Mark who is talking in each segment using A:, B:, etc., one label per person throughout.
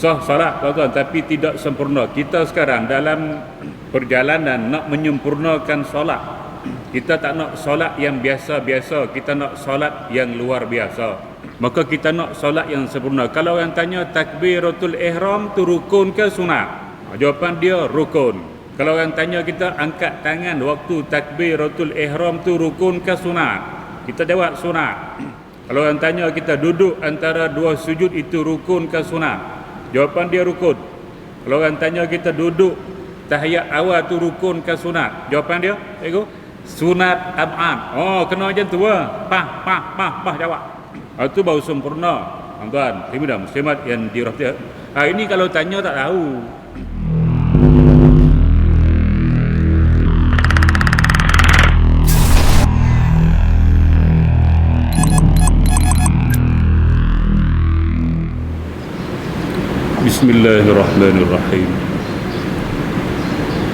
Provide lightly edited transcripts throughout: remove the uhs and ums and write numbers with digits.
A: Sah solat tuan-tuan, tapi tidak sempurna. Kita sekarang dalam perjalanan nak menyempurnakan solat. Kita tak nak solat yang biasa-biasa, kita nak solat yang luar biasa. Maka kita nak solat yang sempurna. Kalau orang tanya takbiratul ihram tu rukun ke sunat? Jawapan dia rukun. Kalau orang tanya kita angkat tangan waktu takbiratul ihram tu rukun ke sunat? Kita jawab sunat. Kalau orang tanya kita duduk antara dua sujud itu rukun ke sunat? Jawapan dia rukun. Kalau orang tanya kita duduk tahiyat awal tu rukun ke sunat? Jawapan dia, sunat ab'ad. Oh, kena macam tu lah. Pah jawab. Itu baru sempurna. Tuan-tuan, muslimin dan muslimat yang dirahmati. Ini kalau tanya tak tahu. Bismillahirrahmanirrahim.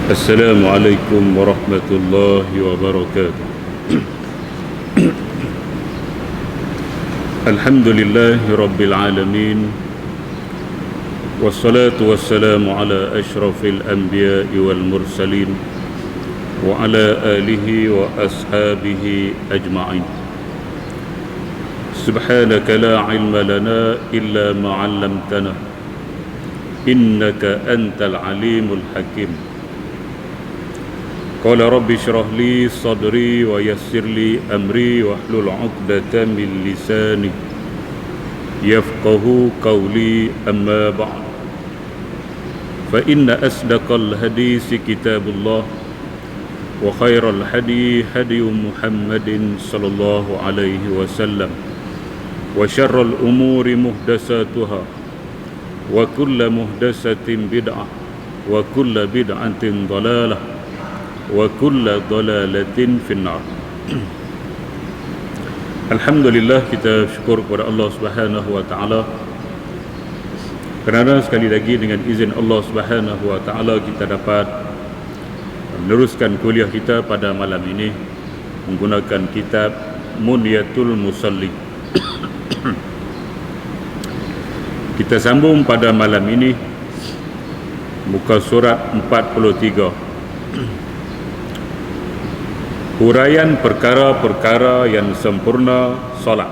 A: Assalamualaikum warahmatullahi wabarakatuh. Alhamdulillahi rabbil alamin. Wassalatu wassalamu ala ashrafil anbiya'i wal mursalin wa ala alihi wa ashabihi ajma'in. Subhanaka la ilma lana illa ma 'allamtana innaka antal alimul hakim. Qala rabbi shrah li sadri wa yassir li amri wahlul 'uqdatam min lisani yafqahu qawli, amma ba'd. Fa inna asdaqal hadisi kitabullah wa khairal hadi hadi Muhammadin sallallahu alaihi wasallam wa syarrul umuri muhdatsatuha wa kullu muhdatsatin bid'ah wa kullu bid'atin dhalalah wa kullu dhalalatin finnar. Alhamdulillah, kita syukur kepada Allah Subhanahu wa taala kerana sekali lagi dengan izin Allah Subhanahu wa taala kita dapat meneruskan kuliah kita pada malam ini menggunakan kitab Munyatul Musalli. Kita sambung pada malam ini muka surat 43. Huraian perkara-perkara yang sempurna solat.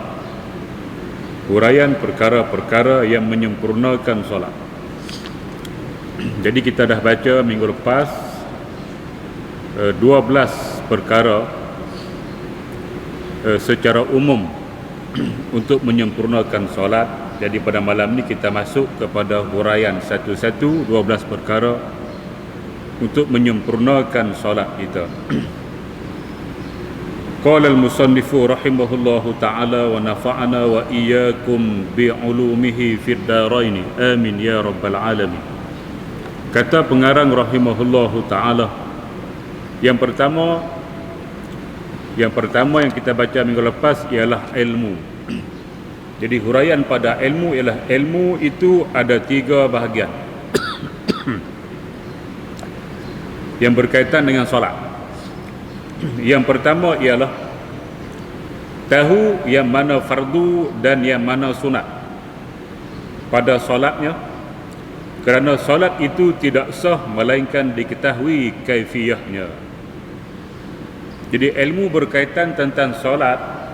A: Huraian perkara-perkara yang menyempurnakan solat. Jadi kita dah baca minggu lepas 12 perkara secara umum untuk menyempurnakan solat. Jadi pada malam ni kita masuk kepada huraian satu-satu 12 perkara untuk menyempurnakan solat kita. Qala al-musannifu rahimahullahu ta'ala wa nafa'ana wa iyyakum bi'ulumihi fid daraini amin ya rabbal alamin. Kata pengarang rahimahullahu ta'ala, yang pertama yang kita baca minggu lepas ialah ilmu. Jadi huraian pada ilmu ialah ilmu itu ada 3 bahagian yang berkaitan dengan solat. Yang pertama ialah tahu yang mana fardu dan yang mana sunat pada solatnya, kerana solat itu tidak sah melainkan diketahui kaifiyahnya. Jadi ilmu berkaitan tentang solat.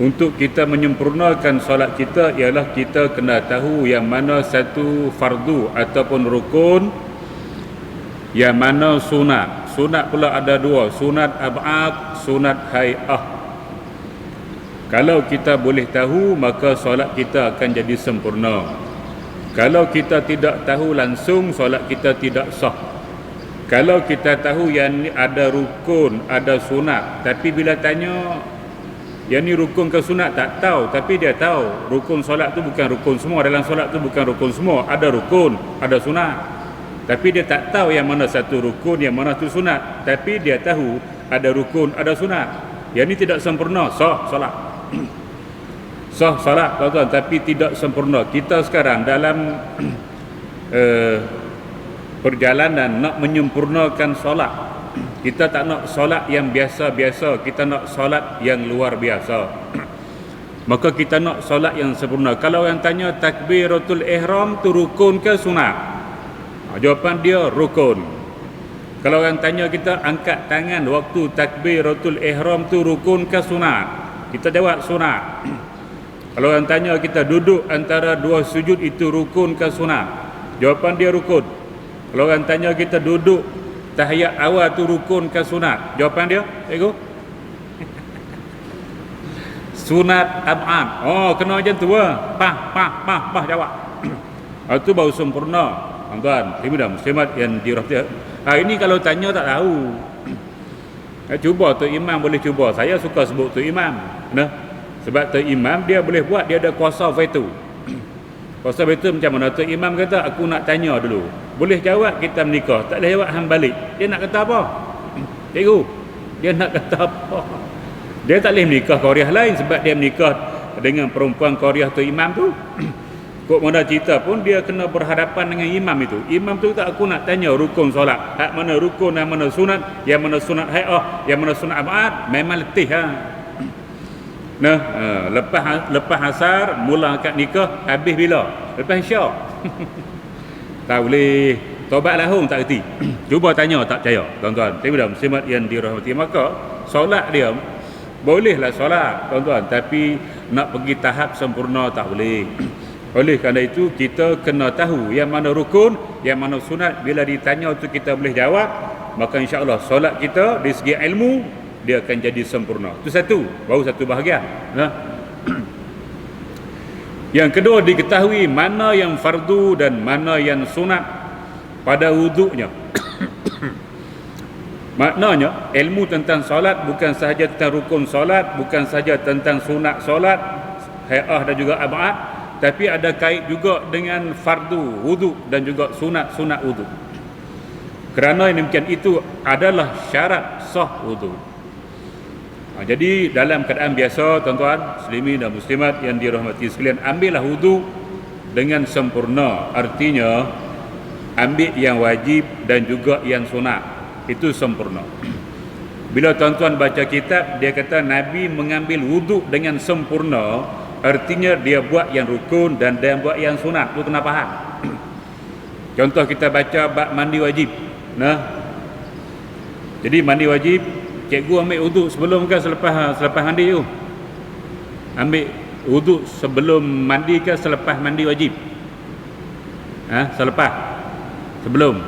A: Untuk kita menyempurnakan solat kita ialah kita kena tahu yang mana satu fardu ataupun rukun, yang mana sunat. Sunat pula ada 2, sunat ab'ad, sunat hay'ah. Kalau kita boleh tahu, maka solat kita akan jadi sempurna. Kalau kita tidak tahu langsung, solat kita tidak sah. Kalau kita tahu yang ni ada rukun, ada sunat, tapi bila tanya yang ni rukun ke sunat tak tahu, tapi dia tahu rukun solat tu bukan rukun semua, dalam solat tu bukan rukun semua, ada rukun, ada sunat. Tapi dia tak tahu yang mana satu rukun, yang mana tu sunat. Tapi dia tahu ada rukun, ada sunat. Yang ni tidak sempurna, sah solat. Sah solat tuan-tuan, tapi tidak sempurna. Kita sekarang dalam perjalanan nak menyempurnakan solat. Kita tak nak solat yang biasa-biasa, kita nak solat yang luar biasa. maka kita nak solat yang sempurna. Kalau orang tanya takbiratul ihram tu rukun ke sunat? Jawapan dia rukun. Kalau orang tanya kita angkat tangan waktu takbiratul ihram tu rukun ke sunat? Kita jawab sunat. Kalau orang tanya kita duduk antara dua sujud itu rukun ke sunat? Jawapan dia rukun. Kalau orang tanya kita duduk tahiyat awal tu rukun ke sunat? Jawapan dia, cikgu, sunat ab'ad. Oh, kena macam tu lah. Pah jawab. Itu baru sempurna. Tuan-tuan, muslimat yang dirahmati. Ini kalau tanya tak tahu. Cuba Tok Imam boleh cuba. Saya suka sebut Tok Imam. Nah, sebab Tok Imam dia boleh buat, dia ada kuasa veto. Kuasa veto macam mana? Tok Imam kata aku nak tanya dulu. Boleh jawab kita menikah. Tak boleh jawab hang balik. Dia nak kata apa? Cikgu, dia nak kata apa? Dia tak boleh menikah Korea lain sebab dia menikah dengan perempuan Korea Tok Imam tu. Kok mana cerita pun dia kena berhadapan dengan imam itu. Imam tu tak, aku nak tanya rukun solat. Hak mana rukun, yang mana sunat, yang mana sunat hai'ah, yang mana sunat ab'ad. Memang letih ha. Nah, lepas asar mula akad nikah, habis bila? Lepas isyak. Tak boleh. Tobat lahung tak reti. Cuba tanya tak percaya, tuan-tuan. Tapi dah muslimat yang dirahmati, maka solat dia bolehlah solat, tuan-tuan, tapi nak pergi tahap sempurna tak boleh. Oleh kerana itu kita kena tahu yang mana rukun, yang mana sunat. Bila ditanya tu kita boleh jawab, maka insya-Allah solat kita dari segi ilmu dia akan jadi sempurna. Itu satu, baru satu bahagian. Yang kedua, diketahui mana yang fardu dan mana yang sunat pada wuduknya. Maknanya ilmu tentang solat bukan sahaja tentang rukun solat, bukan sahaja tentang sunat solat, hai'ah dan juga ab'ad, tapi ada kait juga dengan fardu wuduk dan juga sunat wuduk. Kerana yang demikian itu adalah syarat sah wuduk. Jadi dalam keadaan biasa, tuan-tuan muslimin dan muslimat yang dirahmati sekalian, ambillah wuduk dengan sempurna. Artinya ambil yang wajib dan juga yang sunat, itu sempurna. Bila tuan-tuan baca kitab, dia kata Nabi mengambil wuduk dengan sempurna, artinya dia buat yang rukun dan dia buat yang sunat. Tu kena faham. Contoh kita baca bab mandi wajib. Nah, jadi mandi wajib, cikgu ambil wuduk sebelum ke selepas mandi tu? Ambil wuduk sebelum mandi ke selepas mandi wajib? Selepas? Sebelum?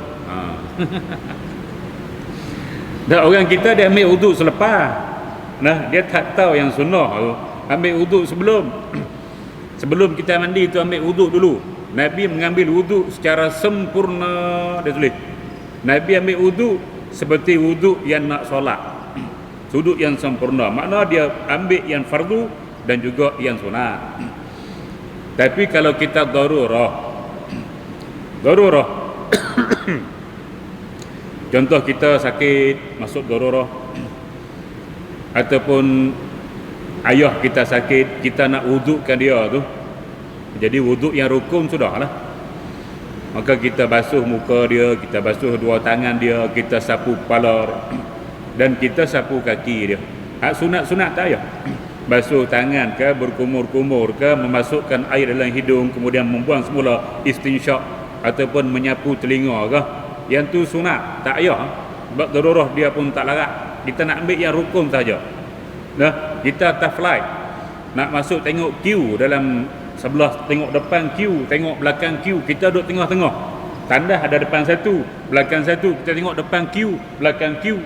A: Dan orang kita dia ambil wuduk selepas. Nah, dia tak tahu yang sunnah tu. Ambil wuduk sebelum kita mandi tu, ambil wuduk dulu. Nabi mengambil wuduk secara sempurna. Dia tulis Nabi ambil wuduk seperti wuduk yang nak solat, wuduk yang sempurna. Makna dia ambil yang fardu dan juga yang sunat. Tapi kalau kita darurah contoh kita sakit, masuk darurah, ataupun ayah kita sakit, kita nak wudukkan dia tu, jadi wuduk yang rukun sudahlah. Maka kita basuh muka dia, kita basuh dua tangan dia, kita sapu kepala dan kita sapu kaki dia. Hak sunat-sunat tak payah. Basuh tangan ke, berkumur-kumur ke, memasukkan air dalam hidung, kemudian membuang semula istinsyak, ataupun menyapu telinga ke, yang tu sunat tak payah. Sebab darurah dia pun tak larat. Kita nak ambil yang rukun saja. Nah, kita atas flight nak masuk, tengok queue dalam sebelah, tengok depan queue, tengok belakang queue, kita duduk tengah-tengah. Tandas ada depan satu, belakang satu, kita tengok depan queue, belakang queue.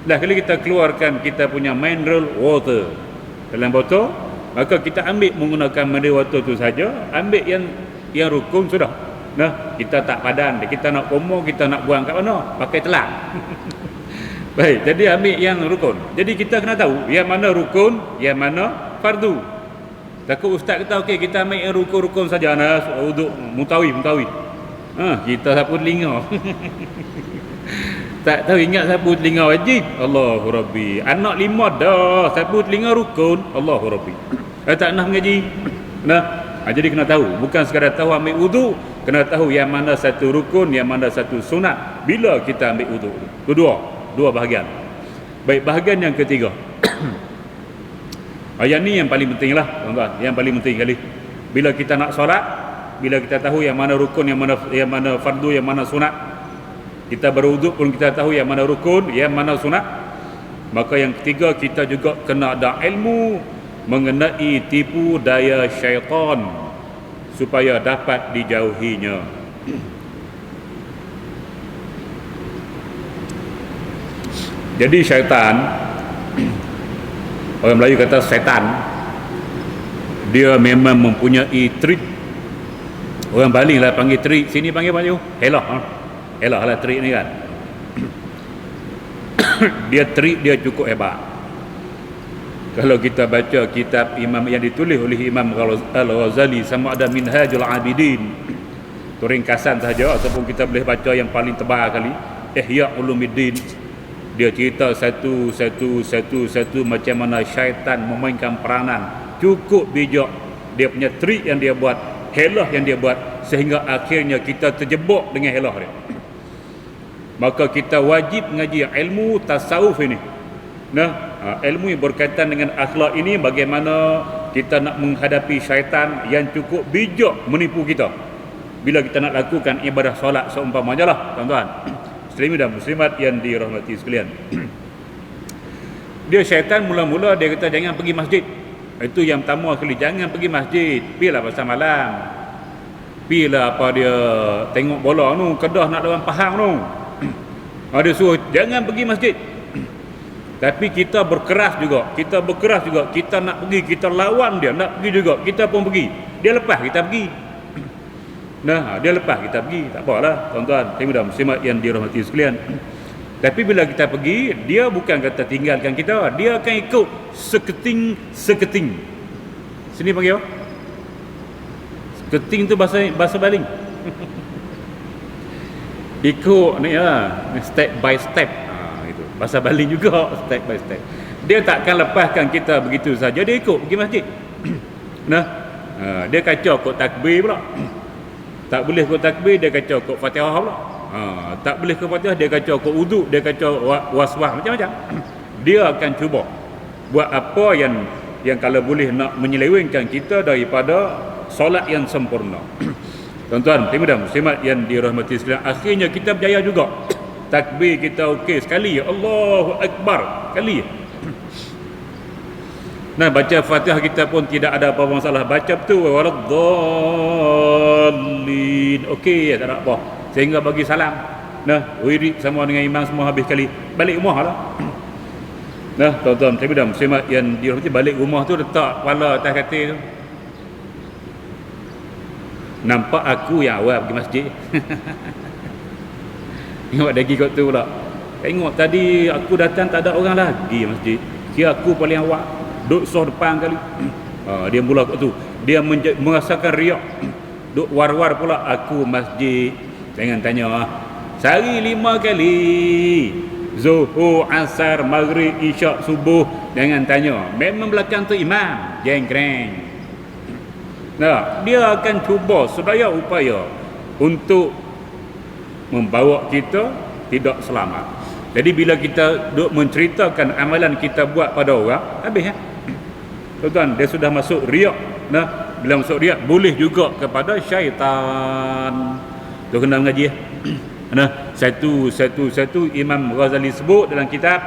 A: Dah kali kita keluarkan kita punya mineral water dalam botol, maka kita ambil menggunakan mineral water tu saja, ambil yang rukun sudah. Nah, kita tak padan, kita nak komo, kita nak buang kat mana? Pakai telang. Baik, jadi ambil yang rukun. Jadi kita kena tahu yang mana rukun, yang mana fardu. Takut ustaz kata okey kita ambil yang rukun-rukun saja, nak wuduk mutawi. Kita sapu telinga. Tak tahu ingat sapu telinga wajib. Allahu Rabbi. Anak 5 dah sapu telinga rukun. Allahu Rabbi. Tak nak mengaji. Jadi kena tahu, bukan sekadar tahu ambil wuduk, kena tahu yang mana satu rukun, yang mana satu sunat bila kita ambil wuduk. Dua bahagian. Baik, bahagian yang ketiga. Yang ni yang paling penting lah tuan-tuan, yang paling penting kali. Bila kita nak solat, bila kita tahu yang mana rukun, yang mana fardu, yang mana sunat, kita berwuduk pun kita tahu yang mana rukun, yang mana sunat, maka yang ketiga kita juga kena ada ilmu mengenai tipu daya syaitan supaya dapat dijauhinya. Jadi syaitan, orang Melayu kata setan, dia memang mempunyai trik. Orang Bali lah panggil trik, sini panggil apa tu? Helah. Helah lah trik ni kan. Dia trik dia cukup hebat. Kalau kita baca kitab imam yang ditulis oleh Imam Al-Ghazali, sama ada Minhajul Abidin, itu ringkasan sahaja, ataupun kita boleh baca yang paling tebal kali, Ihya Ulumuddin, dia cerita satu macam mana syaitan memainkan peranan. Cukup bijak dia punya trik yang dia buat, helah yang dia buat, sehingga akhirnya kita terjebak dengan helah dia. Maka kita wajib mengaji ilmu tasawuf ini. Ilmu yang berkaitan dengan akhlak ini, bagaimana kita nak menghadapi syaitan yang cukup bijak menipu kita bila kita nak lakukan ibadah solat seumpamanya lah tuan-tuan, muslimin dan muslimat yang dirahmati sekalian. Dia syaitan mula-mula dia kata jangan pergi masjid. Itu yang pertama kali, jangan pergi masjid. Pilah pasal malam, pilah apa dia tengok bola tu, kedah nak dalam Pahang tu. Dia suruh jangan pergi masjid. Tapi kita berkeras juga, kita nak pergi, kita lawan dia, nak pergi juga, kita pun pergi. Dia lepas kita pergi. Dia lepas kita pergi, tak apalah tuan-tuan, dan muslimat yang dirahmati sekalian. Tapi bila kita pergi, dia bukan kata tinggalkan kita, dia akan ikut seketing. Sini panggil apa? Seketing tu bahasa baling. Ikut ni lah, step by step. Itu bahasa baling juga, step by step. Dia takkan lepaskan kita begitu saja, dia ikut pergi masjid. Dia kacau kod takbir pula. Tak boleh kod takbir, dia kacau kod Fatihah pula. Tak boleh kod Fatihah, dia kacau kod wuduk, dia kacau waswah, macam-macam. Dia akan cuba buat apa yang kalau boleh nak menyelewengkan kita daripada solat yang sempurna. Tuan-tuan, dan muslimat yang dirahmati sekalian, akhirnya kita berjaya juga. Takbir kita okey sekali, Allahu Akbar sekali. Baca Fatihah kita pun tidak ada apa-apa masalah, baca betul, waladdallin, okey, tak ada apa. Sehingga bagi salam, wirid sama dengan imam semua habis kali, balik rumah lah. Tuan-tuan, dan muslimat yang dirahmati, balik rumah tu letak kepala atas katil tu. Nampak aku yang awal pergi masjid. Tengok lagi kot tu pula. Tengok tadi aku datang tak ada orang lagi masjid. Kira aku paling awal, duduk soh depan kali. Dia mula kot tu. Dia merasakan riak. Duduk war-war pula, aku masjid. Jangan tanya. Sehari 5 kali. Zuhur, Asar, Maghrib, Isyak, Subuh. Jangan tanya. Memang belakang tu imam. Jengkreng. Dia akan cuba sedaya upaya untuk membawa kita tidak selamat. Jadi bila kita duk menceritakan amalan kita buat pada orang, habis tuan-tuan, dia sudah masuk riak. Bila masuk riak, boleh juga kepada syaitan. Tu kena mengaji. Satu Imam Ghazali sebut dalam kitab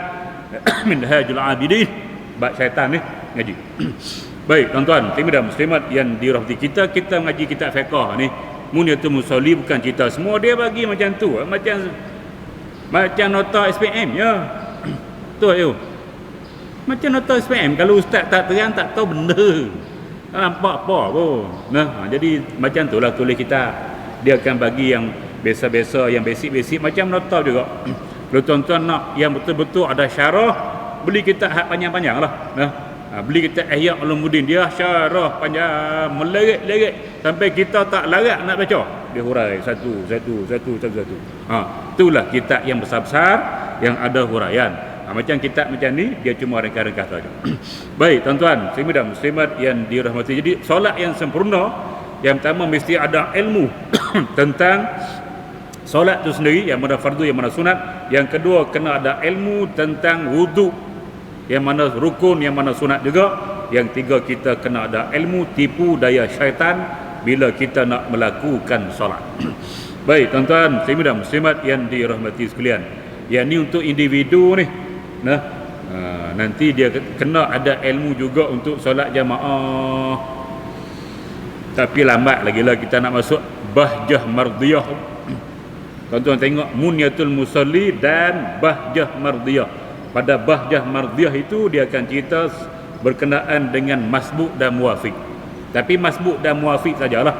A: Minhajul Abidin, bab syaitan ni ngaji. Baik tuan-tuan, dan muslimat yang dirahmati kita mengaji kitab fiqh ni, Muniatul Musalli bukan cerita semua dia bagi macam tu, macam nota SPM ya. Tu ayo. Macam nota SPM, kalau ustaz tak terang tak tahu benda. Tak nampak apa pun. Jadi macam itulah tulis kitab. Dia akan bagi yang biasa-biasa, yang basic-basic, macam nota juga. Kalau tuan-tuan nak yang betul-betul ada syarah, beli kitab hak panjang-panjang lah. Beli kita Ihya Ulumuddin, dia syarah panjang melerik-lerik sampai kita tak larat nak baca. Dia hurai satu. Itulah kitab yang besar-besar yang ada huraian. Macam kitab macam ni dia cuma ringkas-ringkas saja. Baik tuan-tuan, dan muslimat yang dirahmati. Jadi solat yang sempurna, yang pertama mesti ada ilmu tentang solat tu sendiri, yang mana fardu, yang mana sunat. Yang kedua kena ada ilmu tentang wuduk, yang mana rukun, yang mana sunat juga. Yang tiga, kita kena ada ilmu, tipu daya syaitan bila kita nak melakukan solat. Baik tuan-tuan muslimin muslimat yang dirahmati sekalian, yang ni untuk individu ni. Nanti dia kena ada ilmu juga untuk solat jamaah. Tapi lambat lagi lah kita nak masuk bahjah mardiyah. Tuan-tuan tengok munyatul musalli dan bahjah mardiyah. Pada bahjah mardiyah itu dia akan cerita berkenaan dengan masbuk dan muwafiq. Tapi masbuk dan muwafiq sajalah.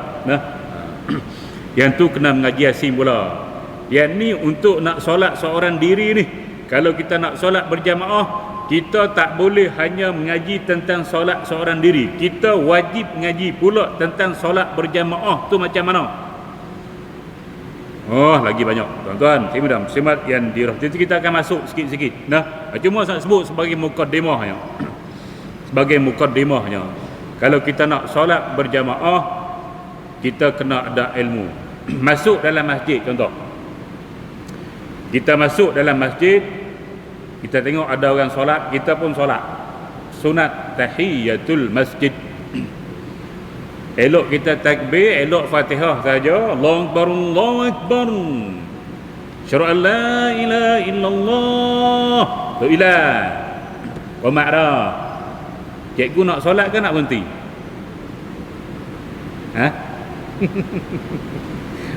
A: Yang tu kena mengaji Yasin pula. Yang ni untuk nak solat seorang diri ni. Kalau kita nak solat berjamaah, kita tak boleh hanya mengaji tentang solat seorang diri. Kita wajib mengaji pula tentang solat berjamaah tu macam mana. Oh, lagi banyak tuan-tuan muslimat yang dirahmati. Kita akan masuk sikit-sikit. Cuma saya sebut sebagai mukaddimahnya. Sebagai mukaddimahnya. Kalau kita nak solat berjamaah, kita kena ada ilmu. Masuk dalam masjid contoh. Kita masuk dalam masjid, kita tengok ada orang solat, kita pun solat. Sunat tahiyatul masjid. Elok kita takbir, elok Fatihah saja. Allahu akbar, Allahu akbar. Syara an la ilaha illallah. Tu ilah. Wa ma'ra. Cikgu nak solat ke nak berhenti?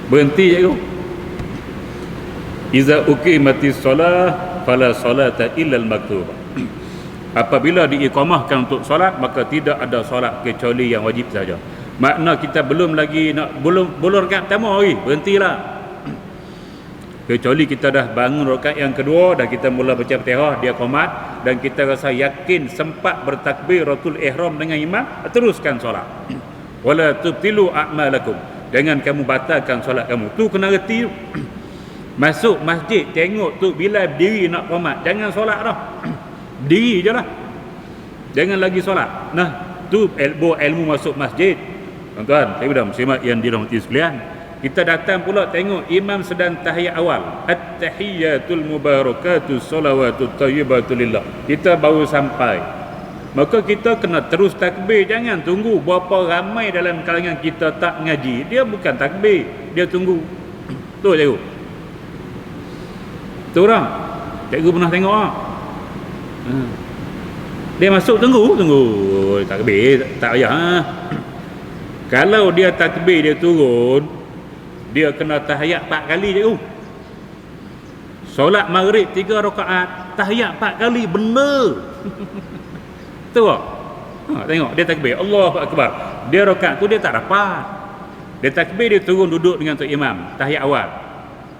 A: Berhenti cikgu. Iza uqimatis solah fala salata illa al-maktubah. Apabila diiqamahkan untuk solat, maka tidak ada solat kecuali yang wajib saja. Makna kita belum lagi nak belum rakaat pertama lagi, berhentilah. Kecuali kita dah bangun rakaat yang kedua dan kita mula baca Fatihah, dia qomat dan kita rasa yakin sempat bertakbiratul ihram dengan imam, teruskan solat. Wala tubtilu a'malakum. Jangan kamu batalkan solat kamu. Tu kena reti. Masuk masjid tengok tu bila berdiri nak qomat, jangan solat dah. Berdiri je lah. Jangan lagi solat. Tu ilmu masuk masjid. Tuan-tuan, saya sudah muslimat yang dirahmati sekalian. Kita datang pula tengok imam sedang tahiyat awal. At-tahiyatul mubarakatus salawatut thayyibatul lillah. Kita baru sampai. Maka kita kena terus takbir. Jangan tunggu berapa ramai dalam kalangan kita tak ngaji. Dia bukan takbir, dia tunggu. Tu cikgu. Tu orang. Cikgu pernah tengok tak? Dia masuk tunggu. Takbir tak payah. Kalau dia takbir dia turun, dia kena tahiyat 4 kali cikgu. Solat maghrib 3 rakaat, tahiyat 4 kali benar. Tu tengok dia takbir Allahu akbar. Dia rakaat tu dia tak dapat. Dia takbir dia turun duduk dengan tok imam tahiyat awal.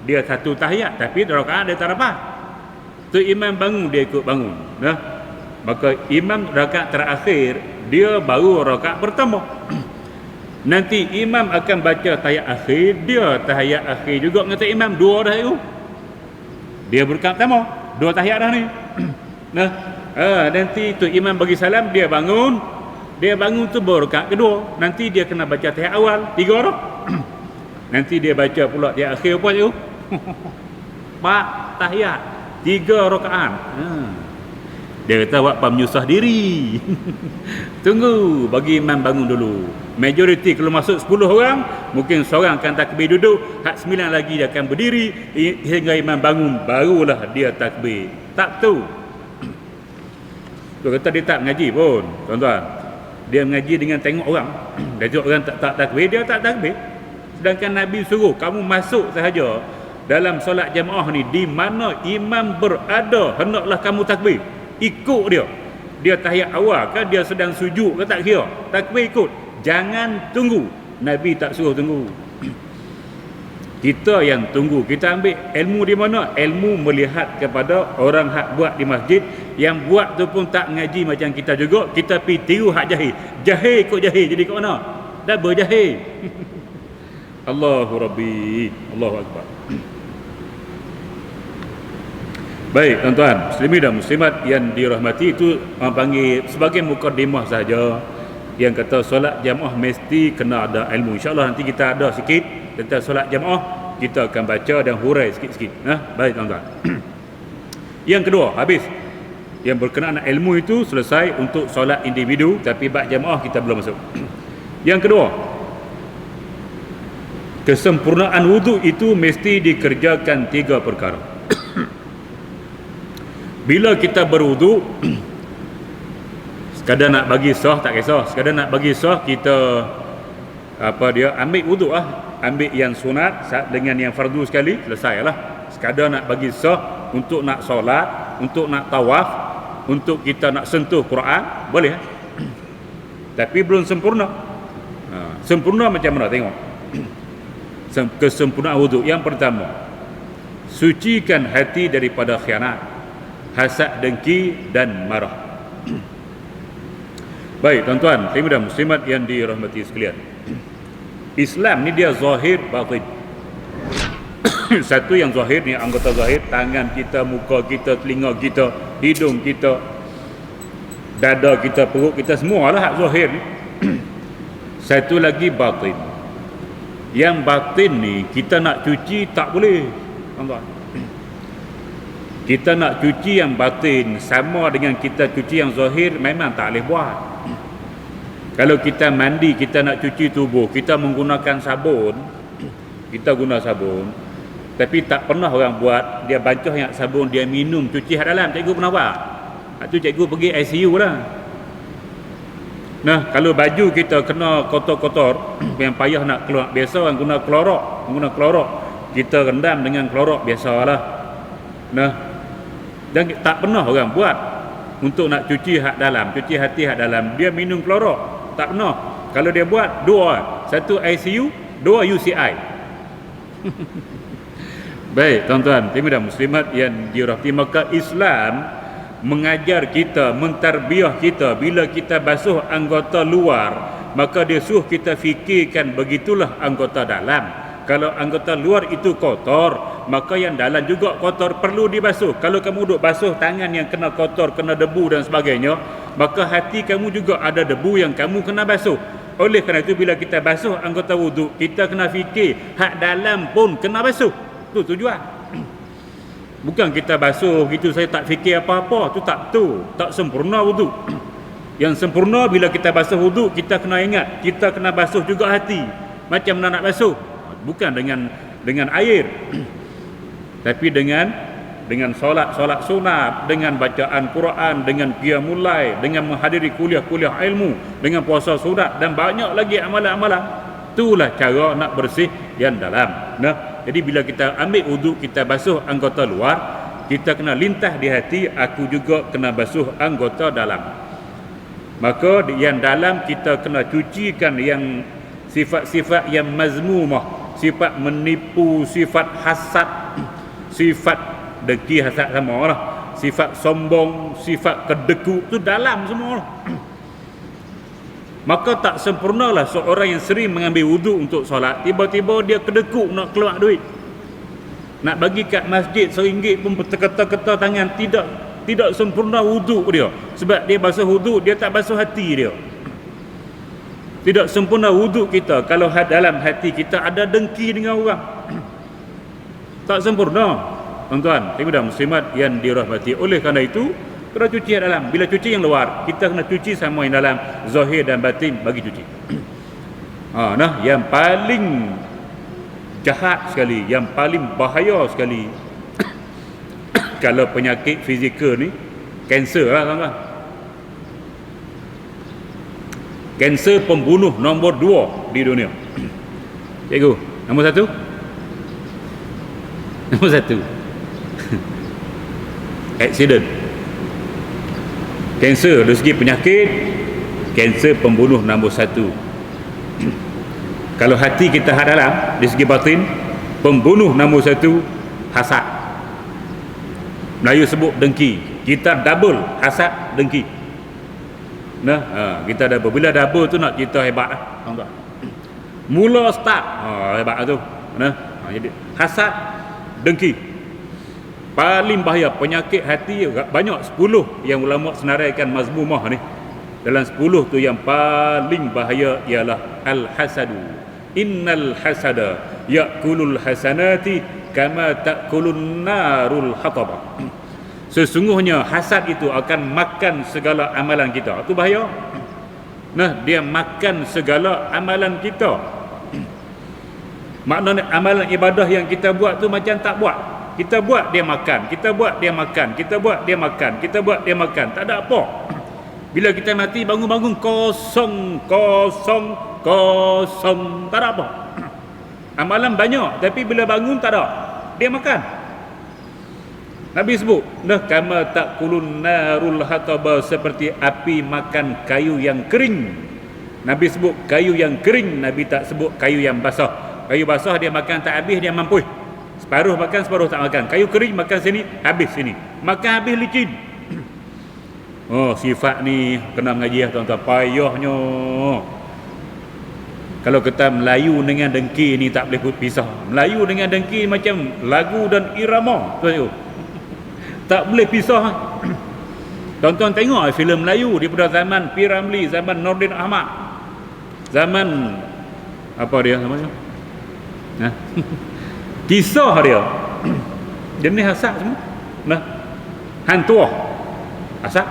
A: Dia satu tahiyat tapi rakaat dia tak dapat. Tu imam bangun dia ikut bangun. Maka imam rakaat terakhir dia baru rakaat pertama. Nanti imam akan baca tahiyat akhir, dia tahiyat akhir juga dengan imam, 2 dah itu. Dia berkat pertama, 2 tahiyat dah ni. Nanti tu imam bagi salam, dia bangun tu baru rakaat kedua. Nanti dia kena baca tahiyat awal 3 dah. Nanti dia baca pula tahiyat akhir apa tu? 4 tahiyat, 3 rakaat. Dia kata buat penyusah diri. Tunggu bagi imam bangun dulu. Majoriti kalau masuk 10 orang, mungkin seorang akan takbir duduk, hak 9 lagi dia akan berdiri hingga imam bangun, barulah dia takbir. Tak tu. Tu kata dia tak mengaji pun, tuan-tuan. Dia mengaji dengan tengok orang. Dia tengok orang tak takbir, dia tak takbir. Sedangkan Nabi suruh kamu masuk sahaja dalam solat jamaah ni, di mana imam berada, hendaklah kamu takbir. Ikut dia. Dia tahiyat awal ke, dia sedang sujud ke, tak kira. Takbir ikut. Jangan tunggu. Nabi tak suruh tunggu. Kita yang tunggu. Kita ambil ilmu di mana? Ilmu melihat kepada orang hak buat di masjid. Yang buat tu pun tak ngaji macam kita juga. Kita pergi tiru hak jahil. Jahil ikut jahil. Jadi kat mana? Dah berjahil. Allahu Rabbi. Allahu Akbar. Baik tuan-tuan, muslimin dan muslimat yang dirahmati, itu orang panggil sebagai mukadimah saja. Yang kata solat jamaah mesti kena ada ilmu. InsyaAllah nanti kita ada sikit tentang solat jamaah, kita akan baca dan hurai sikit-sikit. Baik tuan-tuan. Yang kedua, habis. yang berkenaan ilmu itu selesai untuk solat individu, tapi bab jamaah kita belum masuk. Yang kedua, kesempurnaan wuduk itu mesti dikerjakan 3 perkara. Bila kita berwuduk, sekadar nak bagi sah tak kisah, sekadar nak bagi sah kita ambil wuduk ambil yang sunat dengan yang fardu sekali, selesailah. Sekadar nak bagi sah untuk nak solat, untuk nak tawaf, untuk kita nak sentuh Quran, boleh. Tapi belum sempurna. Sempurna macam mana, tengok. Kesempurnaan wuduk yang pertama, sucikan hati daripada khianat, hasad, dengki dan marah. Baik tuan-tuan, dan muslimat yang dirahmati sekalian, Islam ni dia zahir batin. Satu yang zahir ni anggota zahir, tangan kita, muka kita, telinga kita, hidung kita, dada kita, perut kita, semua lah zahir ni. Satu lagi batin. Yang batin ni kita nak cuci tak boleh, tuan-tuan. Kita nak cuci yang batin sama dengan kita cuci yang zahir, memang tak boleh buat. Kalau kita mandi, kita nak cuci tubuh, kita menggunakan sabun, kita guna sabun, tapi tak pernah orang buat dia bancuh yang sabun, dia minum, cuci hak dalam. Cikgu pernah buat? Tu cikgu pergi ICU lah. Nah, kalau baju kita kena kotor-kotor, yang payah nak keluar, biasa orang guna klorok, kita rendam dengan klorok biasalah. Nah, dan tak pernah orang buat untuk nak cuci hak dalam, cuci hati hak dalam, dia minum klorok, tak pernah. Kalau dia buat, 2, 1 ICU, 2 UCI. Baik tuan-tuan dan muslimat yang dirahmati, maka Islam mengajar kita, mentarbiah kita, bila kita basuh anggota luar, maka dia suruh kita fikirkan begitulah anggota dalam. Kalau anggota luar itu kotor, maka yang dalam juga kotor, perlu dibasuh. Kalau kamu duduk basuh tangan yang kena kotor, kena debu dan sebagainya, maka hati kamu juga ada debu yang kamu kena basuh. Oleh kerana itu, bila kita basuh anggota wuduk, kita kena fikir hak dalam pun kena basuh. Itu tujuan. Bukan kita basuh gitu saya tak fikir apa-apa, tu tak betul, tak sempurna wuduk. Yang sempurna bila kita basuh wuduk, kita kena ingat, kita kena basuh juga hati. Macam mana nak basuh? Bukan dengan air, tapi dengan solat sunat, dengan bacaan Quran, dengan qiyamul lail, dengan menghadiri kuliah-kuliah ilmu, dengan puasa sunat dan banyak lagi amalan-amalan. Itulah cara nak bersih yang dalam. Nah, jadi bila kita ambil wuduk, kita basuh anggota luar, kita kena lintah di hati, aku juga kena basuh anggota dalam. Maka yang dalam kita kena cucikan yang sifat-sifat yang mazmumah, sifat menipu, sifat hasad, sifat dengki, hasad sama lah, sifat sombong, sifat kedekut, tu dalam semua lah. Maka tak sempurnalah seorang yang sering mengambil wuduk untuk solat, tiba-tiba dia kedekut nak keluar duit, nak bagi kat masjid RM1 pun berteketa-keta tangan. Tidak sempurna wuduk dia, sebab dia basuh wuduk, dia tak basuh hati dia. Tidak sempurna wuduk kita kalau dalam hati kita ada dengki dengan orang. Tak sempurna tuan-tuan dan muslimat yang dirahmati. Oleh kerana itu, kena cuci yang dalam. Bila cuci yang luar, kita kena cuci sama yang dalam, zahir dan batin bagi cuci. Nah, yang paling jahat sekali, yang paling bahaya sekali kalau penyakit fizikal ni, kanser lah tuan-tuan. Kanser pembunuh nombor 2 di dunia. Cikgu, nombor 1? Nombor 1 accident. Kanser dari segi penyakit, kanser pembunuh nombor 1. Kalau hati kita hak dalam, dari segi batin, pembunuh nombor 1 hasad. Melayu sebut dengki. Kita double hasad, dengki. Nah, kita double. Bila double tu nak cerita hebat lah, tuan-tuan. Mula start, hebat lah tu. Nah, jadi hasad, dengki. Paling bahaya penyakit hati, banyak 10 yang ulama senaraikan mazmumah ni. Dalam 10 tu yang paling bahaya ialah al-hasadu. Innal hasada ya'kulul hasanati kama ta'kulun narul hataba. Sesungguhnya hasad itu akan makan segala amalan kita. Itu bahaya. Nah, dia makan segala amalan kita. Maknanya amalan ibadah yang kita buat tu macam tak buat. Kita buat dia makan, kita buat dia makan, kita buat dia makan, kita buat dia makan. Tak ada apa. Bila kita mati bangun-bangun kosong, kosong, kosong. Tak ada apa. Amalan banyak tapi bila bangun tak ada. Dia makan. Nabi sebut, nah kama takulun narul hataba, seperti api makan kayu yang kering. Nabi sebut kayu yang kering, Nabi tak sebut kayu yang basah. Kayu basah dia makan tak habis, dia mampu. Separuh makan, separuh tak makan. Kayu kering makan sini, habis sini. Makan habis licin. Oh, sifat ni kena mengaji tuan-tuan, payahnya. Kalau kita Melayu dengan dengki ni tak boleh pisah. Melayu dengan dengki macam lagu dan irama. Tak boleh pisah. Tonton tengok filem Melayu daripada zaman P. Ramlee, zaman Nordin Ahmad, zaman apa dia namanya? Kisah dia. Jenis asap semua. Nah, hantua. Asap.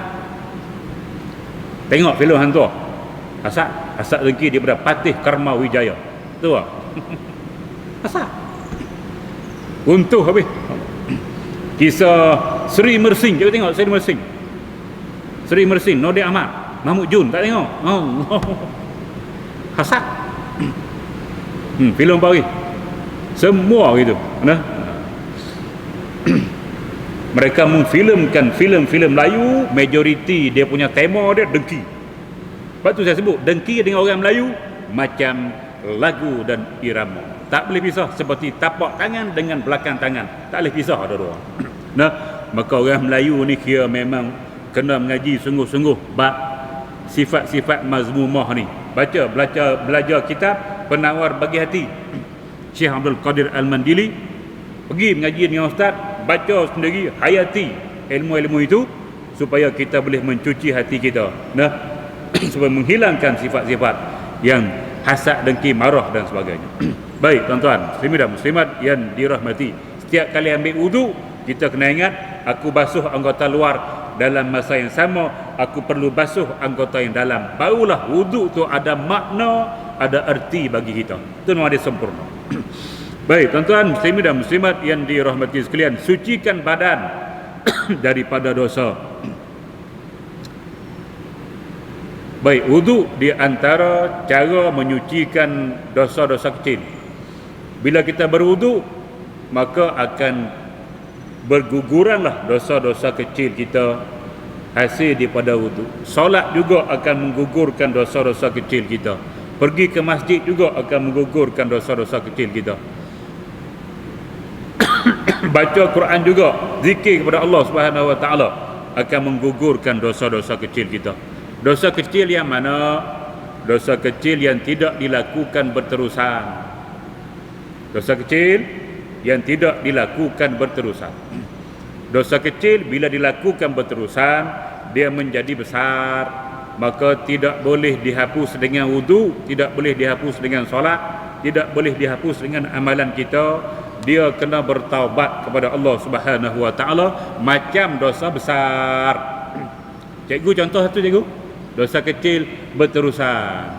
A: Tengok filem hantua. Asap, asap dengki daripada Patih Karma Wijaya. Tu ah. Asap. Untuh habis. Kisah Sri Mersing, cuba tengok Sri Mersing. Sri Mersing, Nordin Ahmad, Mahmud Jun, tak tengok? Hasad. Filem baru. Semua gitu. Nah. Mereka memfilmkan filem-filem Melayu, majoriti dia punya tema dia dengki. Sebab tu saya sebut dengki dengan orang Melayu macam lagu dan irama. Tak boleh pisah, seperti tapak tangan dengan belakang tangan. Tak boleh pisah dua-dua. Nah, maka orang Melayu ni kira memang kena mengaji sungguh-sungguh bab sifat-sifat mazmumah ni. Belajar kitab Penawar Bagi Hati, Syekh Abdul Qadir Al-Mandili. Pergi mengaji dengan ustaz, baca sendiri, hayati ilmu-ilmu itu supaya kita boleh mencuci hati kita. Nah, supaya menghilangkan sifat-sifat yang hasad, dengki, marah dan sebagainya. Baik tuan-tuan, muslimin dan muslimat yang dirahmati, setiap kali ambil wudu kita kena ingat, aku basuh anggota luar dalam masa yang sama, aku perlu basuh anggota yang dalam. Barulah wudu tu ada makna, ada erti bagi kita. Itu memang dia sempurna. Baik tuan-tuan, muslimin dan muslimat yang dirahmati sekalian, sucikan badan daripada dosa. Baik, wudu di antara cara menyucikan dosa-dosa kecil. Bila kita berwudu, maka akan berguguranlah dosa-dosa kecil kita hasil daripada wudu. Solat juga akan menggugurkan dosa-dosa kecil kita. Pergi ke masjid juga akan menggugurkan dosa-dosa kecil kita. Baca Quran juga, zikir kepada Allah Subhanahu wa taala akan menggugurkan dosa-dosa kecil kita. Dosa kecil yang mana? Dosa kecil yang tidak dilakukan berterusan. Dosa kecil yang tidak dilakukan berterusan. Dosa kecil bila dilakukan berterusan, dia menjadi besar, maka tidak boleh dihapus dengan wudu, tidak boleh dihapus dengan solat, tidak boleh dihapus dengan amalan kita. Dia kena bertaubat kepada Allah Subhanahu wa taala macam dosa besar. Cikgu contoh satu cikgu. Dosa kecil berterusan.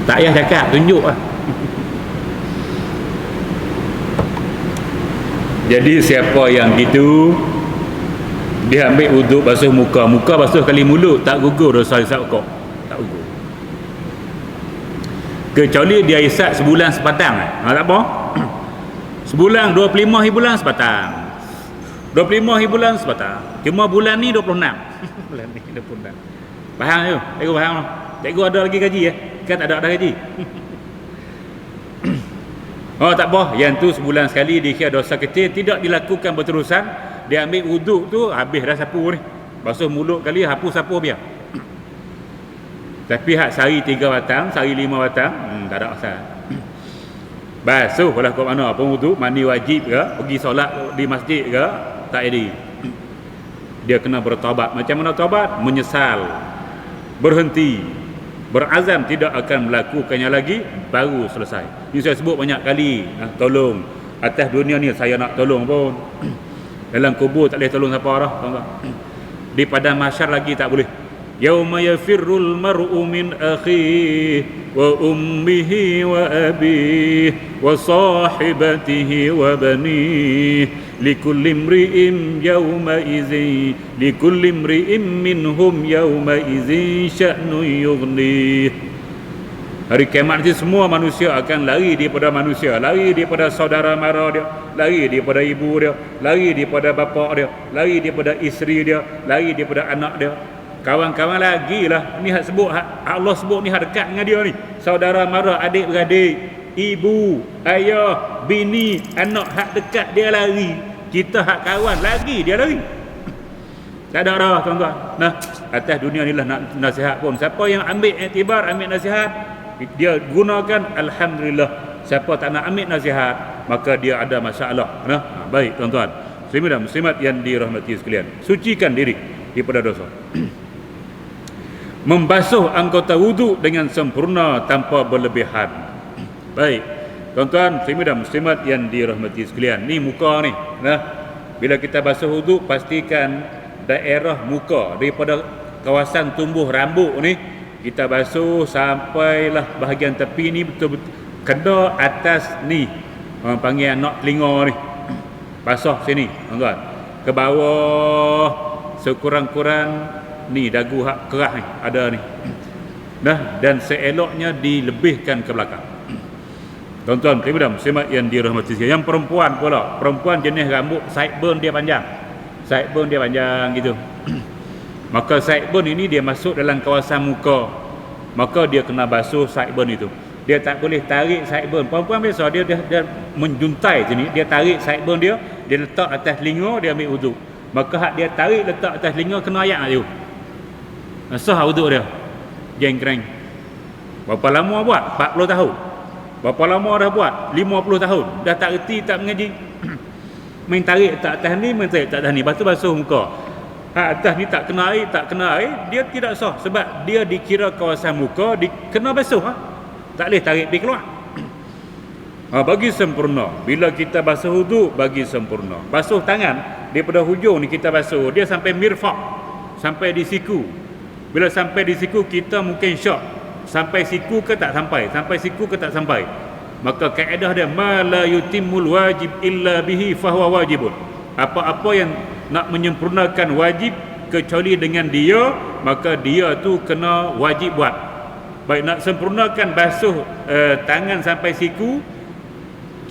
A: Tak payah cakap, tunjuk lah. Jadi siapa yang gitu, dia ambil wuduk basuh muka, muka basuh kali mulut, tak gugur dosa isap kok. Tak gugur. Kecuali dia isap sebulan sepatang. Tak apa. Sebulan 25 bulan sepatang. 25 bulan sepatang. Cuma bulan ni 26. Bulan ni 26. Faham tu? Cikgu faham tak? Cikgu ada lagi gaji ya? Kan ada gaji. Oh tak apa, yang tu sebulan sekali dikira dosa kecil, tidak dilakukan berterusan. Dia ambil wuduk tu, habis dah sapu ni. Basuh mulut kali, hapus sapu biar. Tapi hak sehari 3 batang, sehari 5 batang, tak ada asal. Basuh lah kat mana pun wuduk, mandi wajib ke, pergi solat di masjid ke, tak jadi. Dia kena bertaubat. Macam mana taubat? Menyesal, berhenti, berazam tidak akan melakukannya lagi, baru selesai. Ini saya sebut banyak kali. Tolong, atas dunia ni saya nak tolong pun dalam kubur tak boleh tolong siapa dah, tahu tak? Di padang mahsyar lagi tak boleh. Yauma yafirrul mar'u min akhihi wa ummihi wa abihi wa sahibatihi wa banihi likulli imri'in yawma idzin likulli imri'in minhum yawma idzin sya'nun yughnih. Hari kiamat nanti semua manusia akan lari daripada manusia, lari daripada saudara mara dia, lari daripada ibu dia, lari daripada bapa dia, lari daripada isteri dia, lari daripada anak dia. Kawan-kawan lagi lah. Ni hak sebut, hak Allah sebut ni hak dekat dengan dia ni. Saudara mara, adik-beradik, ibu, ayah, bini, anak hak dekat dia lari. Kita hak kawan lagi dia lari. Tak ada dah tuan-tuan. Nah, atas dunia ni lah nak nasihat pun. Siapa yang ambil iktibar, ambil nasihat, dia gunakan, alhamdulillah. Siapa tak nak ambil nasihat, maka dia ada masalah. Nah, baik tuan-tuan, muslimin dan muslimat yang dirahmati sekalian, sucikan diri daripada dosa. Membasuh anggota wuduk dengan sempurna tanpa berlebihan. Baik tuan-tuan, muslimin dan muslimat yang dirahmati sekalian, ni muka ni. Nah, bila kita basuh wuduk, pastikan daerah muka daripada kawasan tumbuh rambut ni kita basuh sampailah bahagian tepi ni betul-betul kena atas ni, orang panggil anak telinga ni, basuh sini tuan-tuan, ke bawah sekurang-kurang ni dagu hak keras ni ada ni. Nah, dan seeloknya dilebihkan ke belakang. Tuan-tuan muslimat yang dirahmati sekalian, yang perempuan pula, perempuan jenis rambut sideburn dia panjang, sideburn dia panjang gitu. Maka sideburn ini dia masuk dalam kawasan muka, maka dia kena basuh sideburn itu. Dia tak boleh tarik sideburn. Perempuan biasa dia menjuntai sini, dia tarik sideburn dia letak atas telinga, dia ambil wuduk. Maka hak dia tarik letak atas telinga kena ayak tu. Sah wuduk dia. Jengkreng. Berapa lama buat? 40 tahun. Berapa lama dah buat? 50 tahun. Dah tak reti, tak mengaji. Main tarik tak atas ni, main tarik tak atas ni. Lepas tu basuh muka. Atas ni tak kena air, dia tidak sah. Sebab dia dikira kawasan muka, kena basuh. Tak boleh tarik pergi keluar. Bagi sempurna, bila kita basuh wuduk, bagi sempurna. Basuh tangan, daripada hujung ni kita basuh, dia sampai mirfaq, sampai di siku. Bila sampai di siku, kita mungkin syok, sampai siku ke tak sampai, sampai siku ke tak sampai. Maka kaedah dia, ma la yutimul wajib illa bihi fahuwa wajibun. Apa-apa yang nak menyempurnakan wajib kecuali dengan dia, maka dia tu kena wajib buat. Baik, nak sempurnakan basuh tangan sampai siku,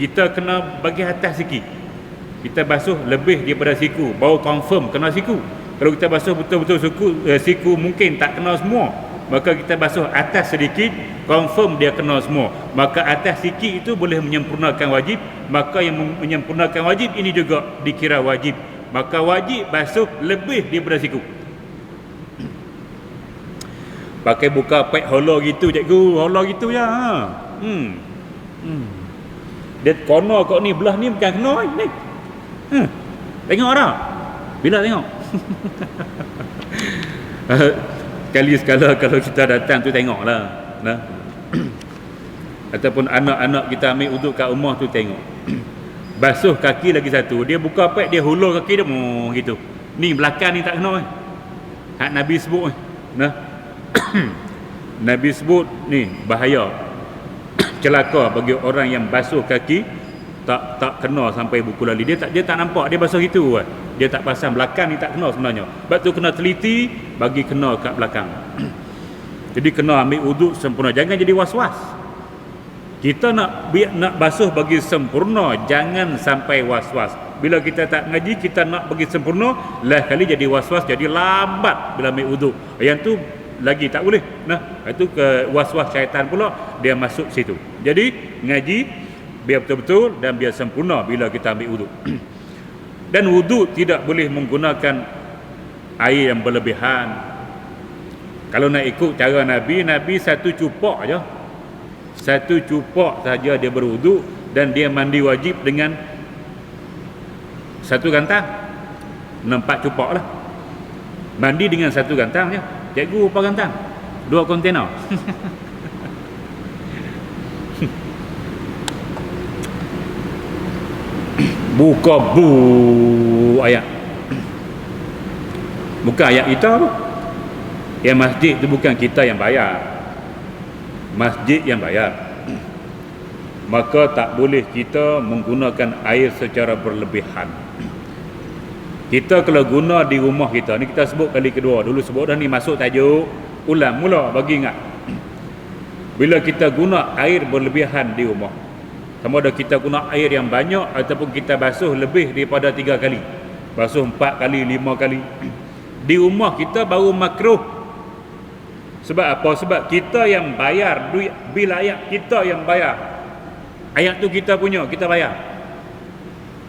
A: kita kena bagi atas sikit. Kita basuh lebih daripada siku, baru confirm kena siku. Kalau kita basuh betul-betul siku mungkin tak kena semua, maka kita basuh atas sedikit, confirm dia kena semua. Maka atas sikit itu boleh menyempurnakan wajib. Maka yang menyempurnakan wajib ini juga dikira wajib. Maka wajib basuh lebih daripada siku. Pakai buka pek hollow gitu cikgu, hollow gitu ya. Dia kono kok ni, belah ni bukan kena ni. Tengok dah. Bila tengok? Sekali sekala kalau kita datang tu tengoklah. Nah. Ataupun anak-anak kita ambil wuduk kat rumah tu tengok. Basuh kaki lagi satu, dia buka pek, dia hulur kaki dia gitu. Ni belakang ni tak kena. Hak Nabi sebut. Nah. Nabi sebut ni bahaya. Celaka bagi orang yang basuh kaki tak kena sampai buku lali. Dia tak nampak dia basuh gitu kan. Dia tak pasang belakang ni tak kena sebenarnya. Sebab tu kena teliti bagi kena kat belakang. Jadi kena ambil wuduk sempurna. Jangan jadi was-was. Kita nak basuh bagi sempurna, jangan sampai was-was. Bila kita tak ngaji, kita nak bagi sempurna, lah kali jadi was-was, jadi lambat bila ambil wuduk. Yang tu lagi tak boleh. Nah, itu ke was-was syaitan pula, dia masuk situ. Jadi ngaji biar betul-betul dan biar sempurna bila kita ambil wuduk. Dan wuduk tidak boleh menggunakan air yang berlebihan. Kalau nak ikut cara Nabi satu cupak aja. Satu cupak saja dia berwuduk, dan dia mandi wajib dengan satu gantang. 4 cupak lah. Mandi dengan satu gantang je. Cikgu berapa gantang? 2 kontainer. Buka ayat. Bukan ayat kita apa? Yang masjid tu bukan kita yang bayar. Masjid yang bayar. Maka tak boleh kita menggunakan air secara berlebihan. Kita kalau guna di rumah kita, ni kita sebut kali kedua. Dulu sebut dah ni, masuk tajuk, ulang mula bagi ingat. Bila kita guna air berlebihan di rumah, sama ada kita guna air yang banyak ataupun kita basuh lebih daripada 3 kali, basuh 4 kali, 5 kali, di rumah kita baru makruh. Sebab apa? Sebab kita yang bayar duit bil ayat, kita yang bayar. Ayat tu kita punya, kita bayar.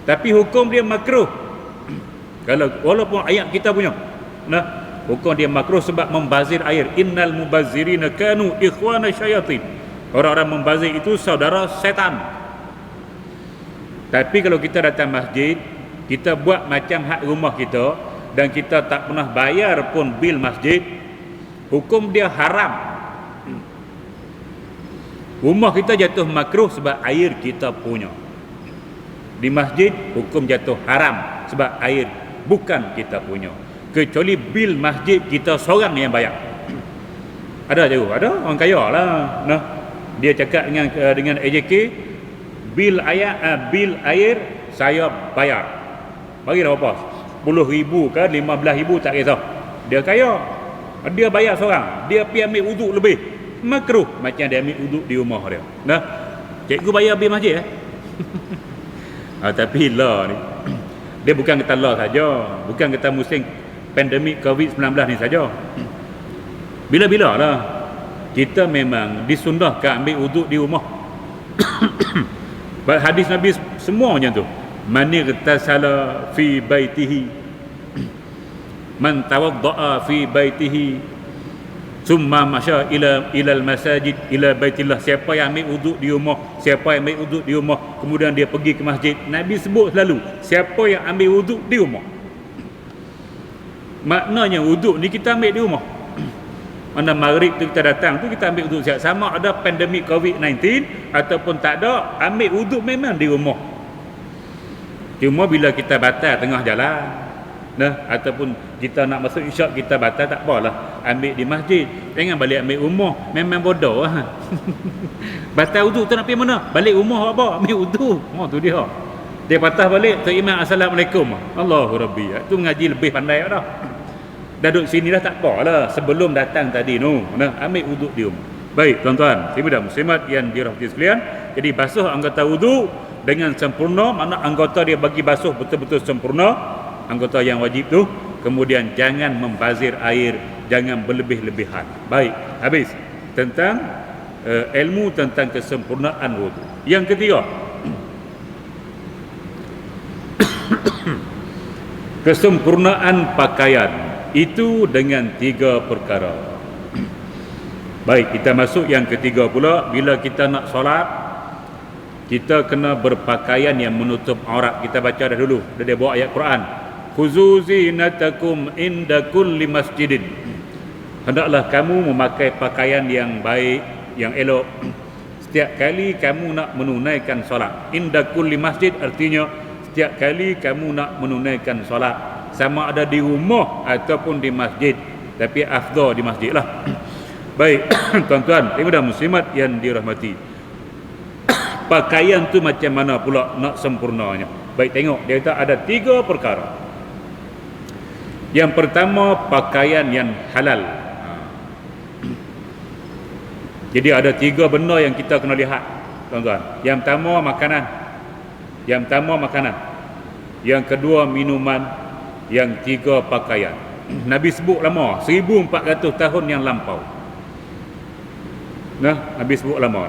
A: Tapi hukum dia makruh. Kalau walaupun ayat kita punya, nah, hukum dia makruh sebab membazir air. Innal mubazzirina kanu ikhwana syayatin. Orang-orang membazir itu saudara setan. Tapi kalau kita datang masjid, kita buat macam hak rumah kita dan kita tak pernah bayar pun bil masjid, hukum dia haram. Rumah kita jatuh makruh sebab air kita punya. Di masjid hukum jatuh haram sebab air bukan kita punya. Kecuali bil masjid kita seorang yang bayar. Ada je, ada orang kaya lah. Nah, dia cakap dengan AJK, bil air saya bayar. Bagi dah apa? 10,000 ke 15,000 tak kisah. Dia kaya. Dia bayar seorang. Dia pergi ambil wuduk lebih. Makruh macam dia ambil wuduk di rumah dia. Nah, cikgu bayar bil masjid tapi lah ni, dia bukan kata lah saja, bukan kata musim pandemik COVID-19 ni saja. Bila-bila lah kita memang disundahkan ambil wuduk di rumah. Hadis Nabi semua macam tu. Man igtasala fi baitihi, man tawaddaa fi baitihi, summa masya ila al-masajid ila baitillah. Siapa yang ambil wuduk di rumah, siapa yang ambil wuduk di rumah kemudian dia pergi ke masjid, Nabi sebut selalu siapa yang ambil wuduk di rumah. Maknanya wuduk ni kita ambil di rumah. Mana maghrib tu kita datang tu kita ambil wuduk siap, sama ada pandemik COVID-19 ataupun tak ada, ambil wuduk memang di rumah. Cuma bila kita batal tengah jalan, nah, ataupun kita nak masuk isyak kita batal, tak apalah, ambil di masjid. Jangan balik ambil rumah, memang bodoh lah. Batal wuduk tu nak pergi mana? Balik rumah apa? Ambil wuduk. Oh tu dia. Dia patah balik tu imam assalamualaikum. Allahu Rabbi. Tu ngaji lebih pandai dah. Dah duduk sini dah tak apalah. Sebelum datang tadi no, nah, ambil wuduk di rumah. Baik tuan-tuan, muslimin dan muslimat yang dirahmati sekalian. Jadi basuh anggota wuduk dengan sempurna, makna anggota dia bagi basuh betul-betul sempurna, anggota yang wajib tu. Kemudian jangan membazir air, jangan berlebih-lebihan. Baik, habis tentang ilmu tentang kesempurnaan wudu. Yang ketiga, kesempurnaan pakaian itu dengan 3 perkara. Baik, kita masuk yang ketiga pula. Bila kita nak solat, kita kena berpakaian yang menutup aurat. Kita baca dah dulu, dia bawa ayat Quran, khuzu zinatakum inda kulli masjidin. Hendaklah kamu memakai pakaian yang baik, yang elok setiap kali kamu nak menunaikan solat. Inda kulli masjid artinya setiap kali kamu nak menunaikan solat, sama ada di rumah ataupun di masjid, tapi afdal di masjid lah. Baik tuan-tuan dan muslimat yang dirahmati, pakaian tu macam mana pula nak sempurnanya? Baik, tengok dia kata ada 3 perkara. Yang pertama, pakaian yang halal. Jadi ada 3 benda yang kita kena lihat tuan-tuan. Yang pertama makanan, yang kedua minuman, yang 3 pakaian. Nabi sebut lama, 1400 tahun yang lampau. Nah, Nabi sebut lama.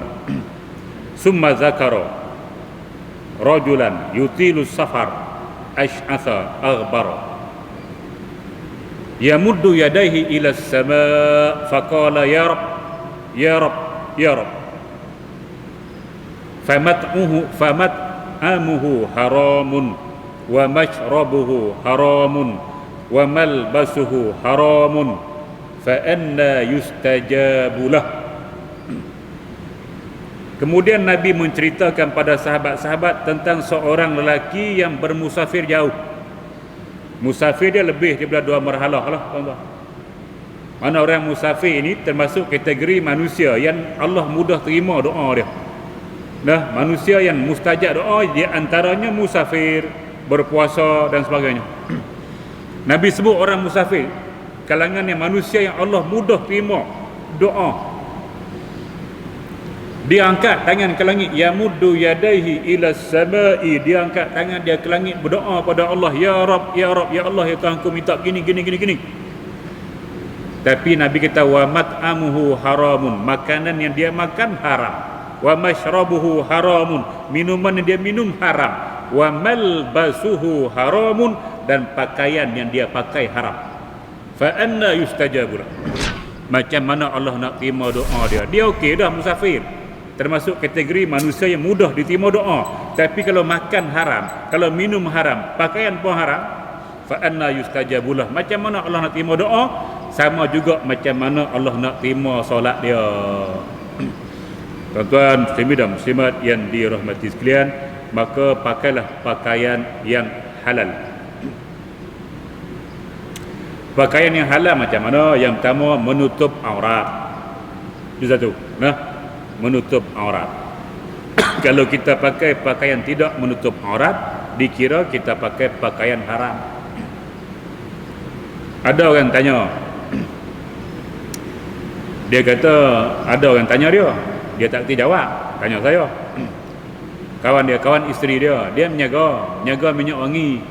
A: Summa zakara rajulan yutilu safar ash'atha aghbara yamuddu yadayhi ila as-sama' faqala ya rab ya rab ya rab famat'amuhu haramun wa mashrabuhu haramun wa malbasuhu haramun fa anna yustajabulah. Kemudian Nabi menceritakan pada sahabat-sahabat tentang seorang lelaki yang bermusafir jauh. Musafir dia lebih daripada 2 marhalah lah, tuan-tuan. Mana orang musafir ini termasuk kategori manusia yang Allah mudah terima doa dia. Nah, manusia yang mustajab doa dia antaranya musafir, berpuasa dan sebagainya. Nabi sebut orang musafir kalangan yang manusia yang Allah mudah terima doa. Dia angkat tangan ke langit, yamuddu yadaihi ila samai, dia angkat tangan dia ke langit berdoa pada Allah, ya Rab, ya Rab, ya Allah, ya Tuhanku, minta gini. Tapi Nabi kata wa mat'amuhu haramun, makanan yang dia makan haram, wa mashrabuhu haramun, minuman yang dia minum haram, wa malbasuhu haramun, dan pakaian yang dia pakai haram. Fa anna yustajabu. Macam mana Allah nak terima doa dia? Dia okey dah musafir, termasuk kategori manusia yang mudah diterima doa. Tapi kalau makan haram, kalau minum haram, pakaian pun haram, fa anna yustajabulah. Macam mana Allah nak terima doa? Sama juga macam mana Allah nak terima solat dia. Tuan-tuan muslimin dan muslimat yang dirahmati sekalian, maka pakailah pakaian yang halal. Pakaian yang halal macam mana? Yang pertama, menutup aurat. Itu satu. Menutup aurat. Kalau kita pakai pakaian tidak menutup aurat, dikira kita pakai pakaian haram. Ada orang tanya, dia kata, ada orang tanya dia tak kerti jawab, tanya saya. Kawan isteri dia menjaga minyak wangi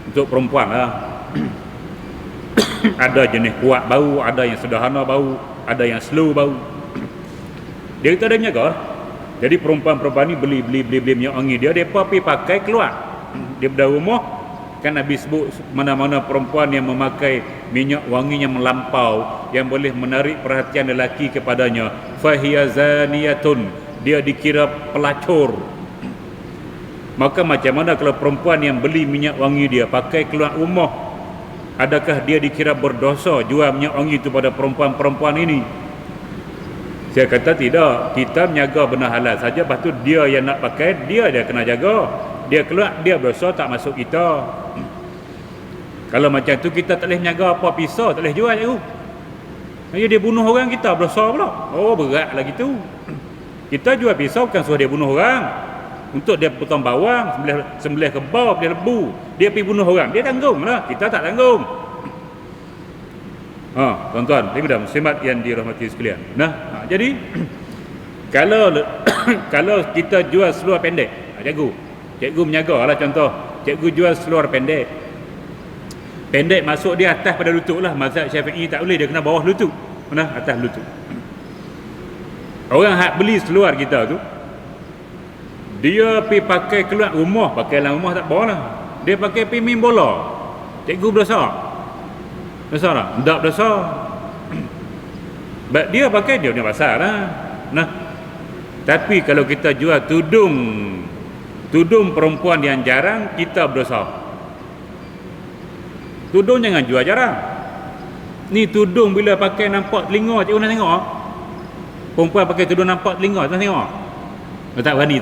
A: untuk perempuan lah. Ada jenis kuat bau, ada yang sederhana bau, ada yang slow bau. Dia kata dia menjaga. Jadi perempuan-perempuan ni beli minyak wangi dia pergi pakai keluar. Dia berada rumah, kan Nabi sebut mana-mana perempuan yang memakai minyak wangi yang melampau, yang boleh menarik perhatian lelaki kepadanya, fahiya zaniyatun, dia dikira pelacur. Maka macam mana kalau perempuan yang beli minyak wangi dia pakai keluar rumah, adakah dia dikira berdosa jual minyak wangi itu pada perempuan-perempuan ini? Saya kata tidak, kita menjaga benda halal saja, lepas tu dia yang nak pakai, dia kena jaga. Dia keluar, dia berdosa, tak masuk kita. Kalau macam tu kita tak boleh menjaga apa, pisau tak boleh jual tu. Dia bunuh orang, kita berdosa pula. Oh, berat lagi tu. Kita jual pisau bukan suruh dia bunuh orang, untuk dia potong bawang, sembelih kebab, dia lebu, dia pergi bunuh orang, dia tanggung lah, kita tak tanggung. Tuan-tuan dan muslimat yang dirahmati sekalian. Jadi kalau kita jual seluar pendek, cikgu menjaga lah, contoh cikgu jual seluar pendek masuk dia atas pada lutut lah. Mazhab Syafi'i tak boleh, dia kena bawah lutut, atas lutut. Orang hak beli seluar kita tu, dia pergi pakai keluar rumah, pakai dalam rumah tak boleh lah, dia pakai pergi main bola, cikgu berdosa lah? Tak berdosa. Dia pakai, dia punya pasal lah. Tapi kalau kita jual tudung perempuan yang jarang, kita berdosa. Tudung jangan jual jarang. Ni tudung bila pakai nampak telinga, cikgu nak tengok. Perempuan pakai tudung nampak telinga, nak tengok. Tak berani.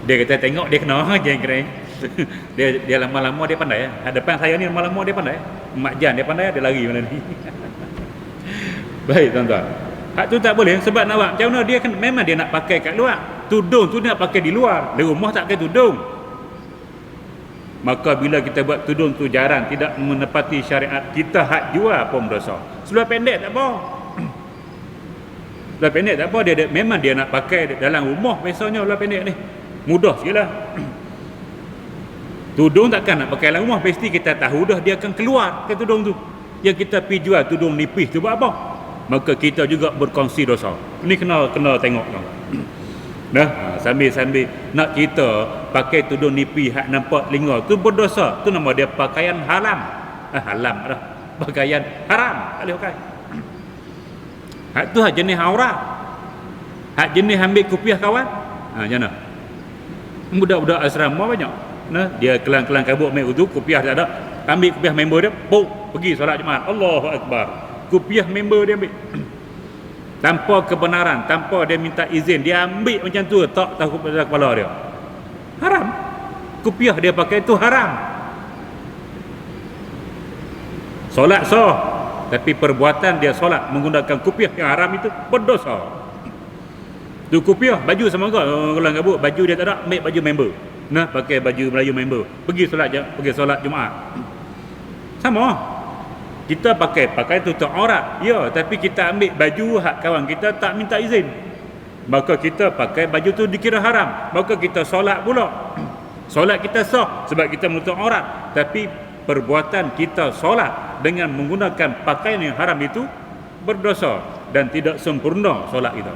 A: Dia kata tengok, dia kena jangan kering. Dia lama-lama dia pandai. Hadapan saya ni lama-lama dia pandai. Mak Jan dia pandai, dia lari mana ni. Baik tuan-tuan, hak tu tak boleh. Sebab nak buat macam mana, dia kan memang dia nak pakai kat luar. Tudung tu dia nak pakai di luar, di rumah tak pakai tudung. Maka bila kita buat tudung tu jarang, tidak menepati syariat, kita hak jual pun berdosa. Seluar pendek tak apa. Seluar pendek tak apa, memang dia nak pakai dalam rumah. Biasanya seluar pendek ni mudah sikit lah. Tudung takkan nak pakai dalam rumah, pasti kita tahu dah dia akan keluar ke tudung tu. Yang kita pergi jual tudung nipis tu buat apa? Maka kita juga berkongsi dosa. Ini kena tengok kan. Sambil nak kita pakai tudung nipis hak nampak telinga tu berdosa. Tu nama dia pakaian haram. Haram dah. Pakaian haram tak boleh pakai. Hak tu hak jenis aurat. Hak jenis ambil kupiah kawan. Macam mana? Budak-budak asrama banyak. Dia kelang-kelang kabut main wudu, kupiah tak ada, ambil kupiah member dia, pergi solat Jumaat, Allahu Akbar, kopiah member dia ambil tanpa kebenaran, tanpa dia minta izin, dia ambil macam tu, tak tahu pada kepala dia, haram. Kopiah dia pakai tu haram. Solat sah, tapi perbuatan dia solat menggunakan kopiah yang haram itu berdosa. Tu kopiah, baju sama kau, kalau gabut baju dia tak ada, ambil baju member. Nah, pakai baju Melayu member, pergi solat Jumaat. Sama. Kita pakai tutup aurat. Ya, tapi kita ambil baju hak kawan kita tak minta izin. Maka kita pakai baju tu dikira haram. Maka kita solat pula. Solat kita sah sebab kita menutup aurat, tapi perbuatan kita solat dengan menggunakan pakaian yang haram itu berdosa dan tidak sempurna solat kita.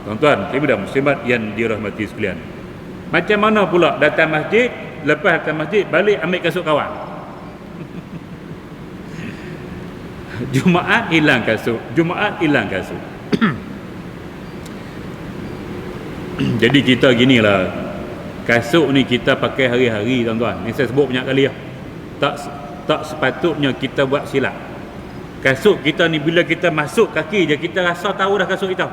A: Tuan-tuan, ibu dan muslimat yang dirahmati sekalian. Macam mana pula datang masjid, lepas datang masjid balik ambil kasut kawan. Jumaat hilang kasut, Jumaat hilang kasut. Jadi kita ginilah, kasut ni kita pakai hari-hari tuan-tuan. Ni saya sebut banyak kali lah. Tak sepatutnya kita buat silap. Kasut kita ni bila kita masuk kaki je kita rasa tahu dah kasut kita.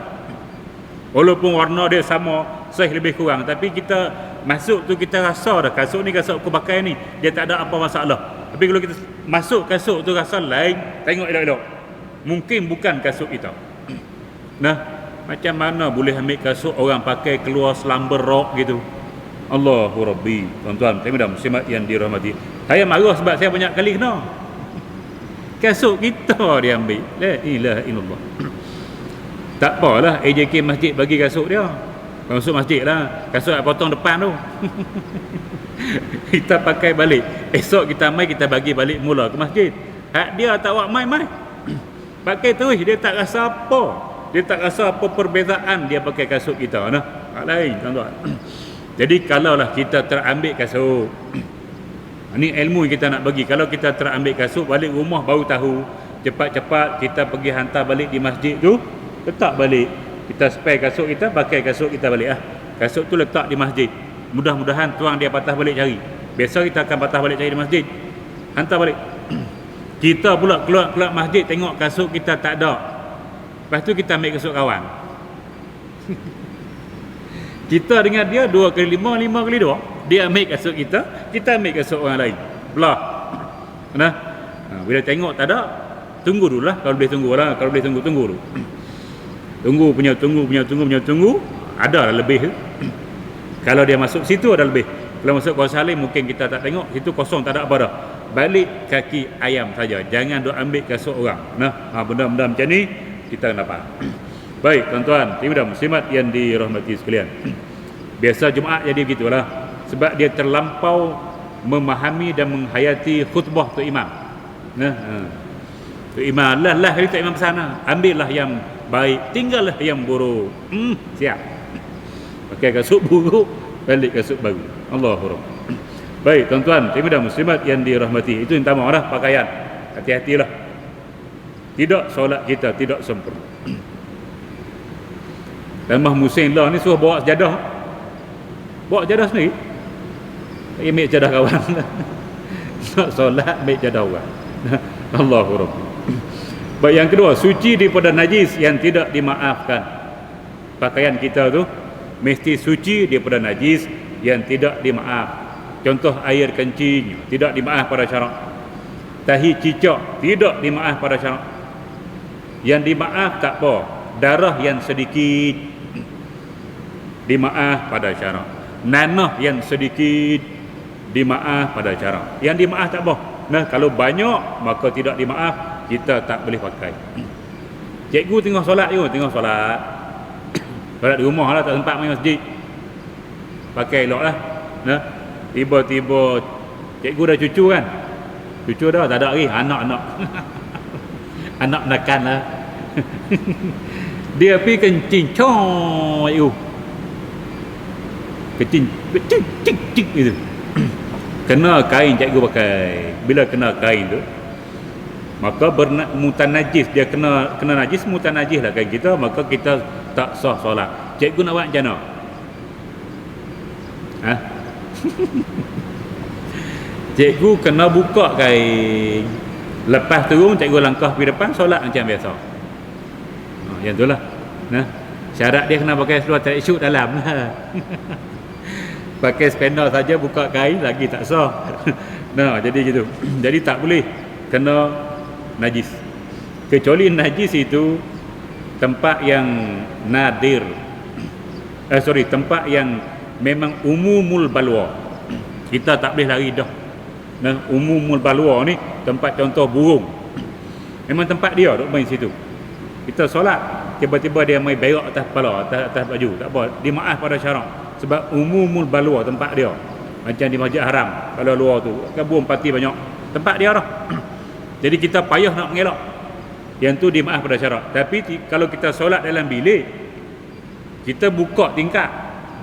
A: Walaupun warna dia sama, saiz lebih kurang, tapi kita masuk tu kita rasa dah kasut ni kasut aku pakai ni, dia tak ada apa masalah. Tapi kalau kita masuk kasut tu rasa lain, tengok elok-elok, mungkin bukan kasut kita. Nah, macam mana boleh ambil kasut orang pakai keluar selamba rok gitu? Allahu Rabbi. Tuan-tuan, tuan-tuan muslimat yang dirahmati, saya marah sebab saya banyak kali kena kasut kita dia ambil. La ilaha illallah. Tak apalah, AJK masjid bagi kasut dia, masuk masjid lah, kasut nak potong depan tu. Kita pakai balik, esok kita mai kita bagi balik mula ke masjid. Hak dia tak buat mai pakai terus, dia tak rasa apa, dia tak rasa apa perbezaan dia pakai kasut kita. Nah, hak lain tuan-tuan. Jadi kalaulah kita terambil kasut, ni ilmu kita nak bagi. Kalau kita terambil kasut balik rumah baru tahu, cepat-cepat kita pergi hantar balik di masjid tu, letak balik, kita spare kasut kita, pakai kasut kita balik. Kasut tu letak di masjid, mudah-mudahan tuang dia patah balik cari. Biasa kita akan patah balik cari di masjid, hantar balik. Kita pula keluar masjid tengok kasut kita tak ada, lepas tu kita ambil kasut kawan. Kita dengan dia 2 kali 5, 5 kali 2, dia ambil kasut kita, kita ambil kasut orang lain, belah. Nah, bila tengok tak ada, tunggu dulu lah. Kalau boleh tunggu lah, kalau boleh tunggu dulu. Tunggu, ada lah lebih. Kalau dia masuk situ ada lebih. Kalau masuk Kuala Salim mungkin kita tak tengok, situ kosong tak ada apa dah. Balik kaki ayam saja, jangan duk ambil kasut orang. Nah, benda-benda macam ni kita kena faham. Baik tuan-tuan, ibu dan muslimat yang dirahmati sekalian. Biasa Jumaat jadi begitulah, sebab dia terlampau memahami dan menghayati khutbah tu imam. Nah, tu imam lah hari tu imam sana, ambillah yang baik, tinggallah yang buruk. Siap. Pakai kasut buruk, balik kasut baru. Allahu Akbar. Baik tuan-tuan, ibu dan muslimat yang dirahmati, itu minta maaf lah pakaian. Hati-hatilah. Tidak solat kita tidak sempurna. Dan musim lah ni suruh bawa sejadah. Bawa sejadah sendiri. Tak ambil sejadah kawan. Nak solat ambil sejadah orang. Allahu Akbar. Baik, yang kedua, suci daripada najis yang tidak dimaafkan. Pakaian kita tu mesti suci daripada najis yang tidak dimaaf. Contoh air kencing tidak dimaaf pada syarak. Tahi cicak tidak dimaaf pada syarak. Yang dimaaf tak apa, darah yang sedikit dimaaf pada syarak. Nanah yang sedikit dimaaf pada syarak. Yang dimaaf tak apa. Nah, kalau banyak maka tidak dimaaf, kita tak boleh pakai. Cikgu tengah solat je, solat di rumah lah, tak sempat main masjid, pakai elok lah. Nah, tiba-tiba cikgu dah cucu kan, cucu dah tak ada lagi, anak-anak anak nakan lah. Dia pergi kencing, cikgu kencing cik gitu. Kena kain cikgu pakai. Bila kena kain tu, maka mutanajis, dia kena najis, mutanajis lah kain kita, maka kita tak sah solat. Cikgu nak buat macam mana? Cikgu kena buka kain. Lepas turun cikgu langkah pergi depan, solat macam biasa. Yang itulah. Nah, syarat dia kena pakai seluar tracksuit dalam lah. Pakai spandal saja buka kain lagi tak sah. Nah, jadi gitu. Jadi tak boleh kena najis. Kecuali najis itu tempat yang nadir. Tempat yang memang umumul balwa. Kita tak boleh lari dah. Nah, umumul balwa ni tempat contoh burung. Memang tempat dia duk main situ. Kita solat, tiba-tiba dia main berak atas kepala, atas baju, tak apa. Dia maaf pada syarak. Sebab umumul balwa tempat dia. Macam di Masjid Haram, kalau luar tu kan burung pati banyak. Tempat dia dah. Jadi kita payah nak mengelak. Yang tu dia maaf pada syarak. Tapi kalau kita solat dalam bilik, kita buka tingkap.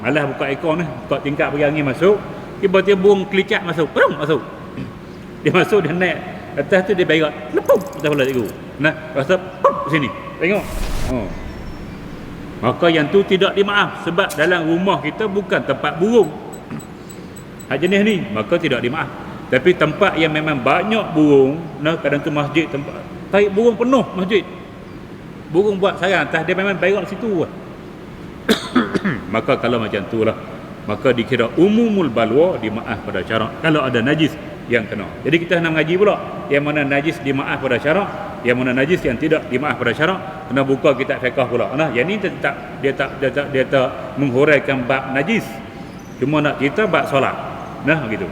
A: Malah buka ekor ni, buka tingkap bagi angin masuk. Tiba-tiba burung kelicak masuk, perung masuk. Dia masuk, dia naik atas tu, dia berak lepuk atas kepala cikgu. Nah, rasa pup sini. Tengok. Maka yang tu tidak dimaaf. Sebab dalam rumah kita bukan tempat burung jenis ni, maka tidak dimaaf. Tapi tempat yang memang banyak burung, nah, kadang tu masjid tempat tarik burung penuh masjid. Burung buat sarang atas, dia memang berak situ lah. Maka kalau macam tu lah, maka dikira umumul balwa, dimaaf pada syarak. Kalau ada najis yang kena. Jadi kita nak mengaji pula yang mana najis dimaaf pada syarak, yang mana najis yang tidak dimaaf pada syarak. Kena buka kitab fiqh pula. Nah, yang ni dia tak menghuraikan bab najis. Cuma nak kita bab solat. Nah, gitu.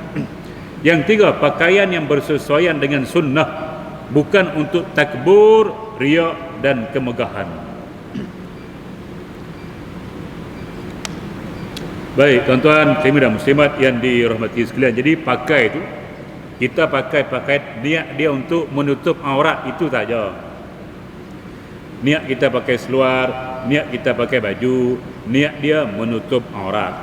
A: Yang tiga, pakaian yang bersesuaian dengan sunnah, bukan untuk takbur, riak dan kemegahan. Baik, tuan-tuan, muslimin dan muslimat yang dirahmati sekalian. Jadi pakai itu, kita pakai niat dia untuk menutup aurat itu saja. Niat kita pakai seluar, niat kita pakai baju, niat dia menutup aurat.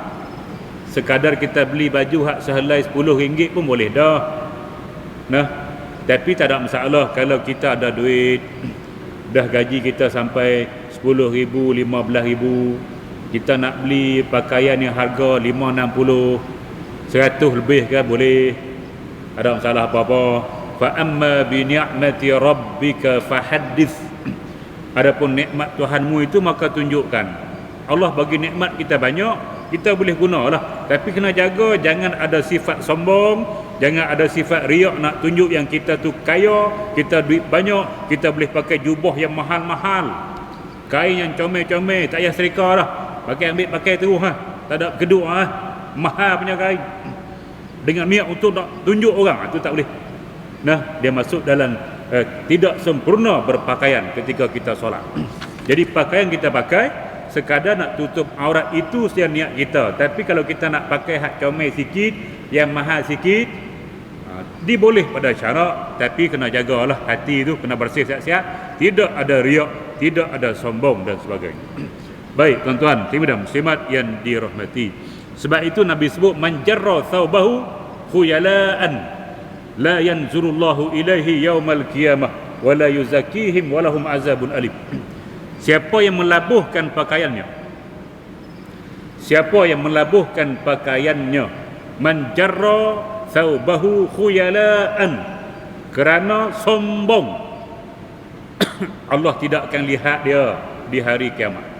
A: Sekadar kita beli baju hak sehelai RM10 pun boleh dah. Nah, tapi tak ada masalah kalau kita ada duit, dah gaji kita sampai RM10,000, RM15,000, kita nak beli pakaian yang harga RM560, RM100 lebih kan boleh. Ada masalah apa-apa. Fa amma bi ni'mati rabbika fahaddits. Adapun nikmat Tuhanmu itu maka tunjukkan. Allah bagi nikmat kita banyak, kita boleh gunalah, tapi kena jaga jangan ada sifat sombong, jangan ada sifat riak nak tunjuk yang kita tu kaya, kita duit banyak, kita boleh pakai jubah yang mahal-mahal, kain yang comel-comel, tak payah serika dah, pakai terus tak ada keduk mahal punya kain dengan niat untuk nak tunjuk orang, itu tak boleh. Nah, dia masuk dalam tidak sempurna berpakaian ketika kita solat. Jadi pakaian kita pakai sekadar nak tutup aurat itu saja niat kita. Tapi kalau kita nak pakai hak comel sikit, yang mahal sikit, diboleh pada syarak, tapi kena jagalah hati itu, kena bersih siap-siap, tidak ada riak, tidak ada sombong dan sebagainya. Baik, tuan-tuan, muslimin dan muslimat yang dirahmati. Sebab itu Nabi sebut man jarra thawbahu khuyalaan la yanzurullahu ilaihi yaumal qiyamah wa la yuzakkihim wa lahum azabun alim. Siapa yang melabuhkan pakaiannya, siapa yang melabuhkan pakaiannya, man jarra thawbahu khuyalaan, kerana sombong, Allah tidak akan lihat dia di hari kiamat.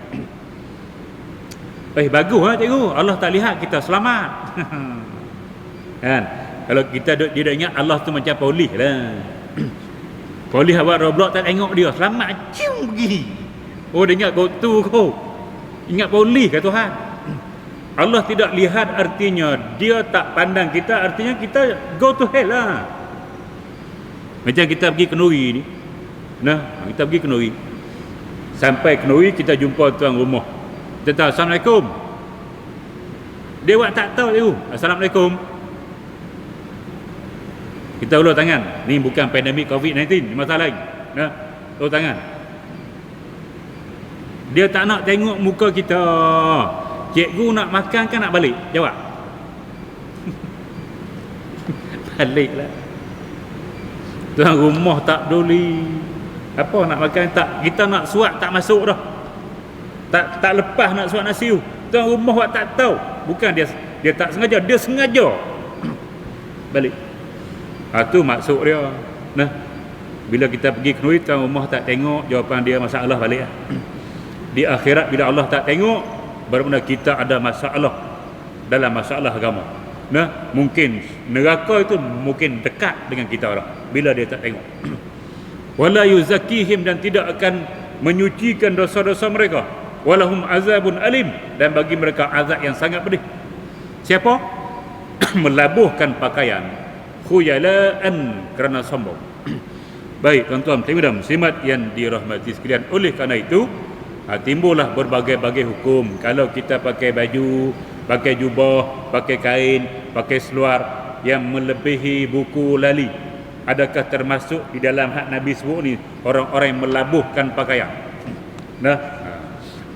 A: Bagus cikgu, Allah tak lihat kita selamat. Kan? Kalau kita tidak ingat Allah tu macam polis lah. Polis buat Roblox tak tengok dia selamat, cium pergi. Oh, dia ingat gotu kau. Ingat polis ke Tuhan. Allah tidak lihat artinya dia tak pandang kita, artinya kita go to hell lah. Macam kita pergi Kenuri ni. Nah, kita pergi Kenuri. Sampai Kenuri kita jumpa tuan rumah. Kita tahu, Assalamualaikum. Dia buat tak tahu tu. Assalamualaikum. Kita ulur tangan. Ni bukan pandemik COVID-19, masalah lain. Nah, ulur tangan. Dia tak nak tengok muka kita. Cikgu nak makan kan nak balik? Jawab. Baliklah. Tuan rumah tak peduli. Apa nak makan tak, kita nak suap tak masuk dah. Tak lepas nak suap nasi tu. Tuan rumah buat tak tahu. Bukan dia tak sengaja, dia sengaja. Balik. Tu maksud dia. Nah, bila kita pergi kenduri tuan rumah tak tengok, jawapan dia masalah balik. Di akhirat bila Allah tak tengok, bermakna kita ada masalah dalam masalah agama. Nah, mungkin neraka itu mungkin dekat dengan kita orang bila dia tak tengok. Wala yuzakkihim, dan tidak akan menyucikan dosa-dosa mereka. Walahum azabun alim, dan bagi mereka azab yang sangat pedih. Siapa? Melabuhkan pakaian khuyalaan, kerana sombong. Baik tuan-tuan dan muslimat yang dirahmati sekalian, oleh kerana itu timbullah berbagai-bagai hukum. Kalau kita pakai baju, pakai jubah, pakai kain, pakai seluar yang melebihi buku lali, adakah termasuk di dalam hak Nabi sebut ni orang-orang yang melabuhkan pakaian? Nah,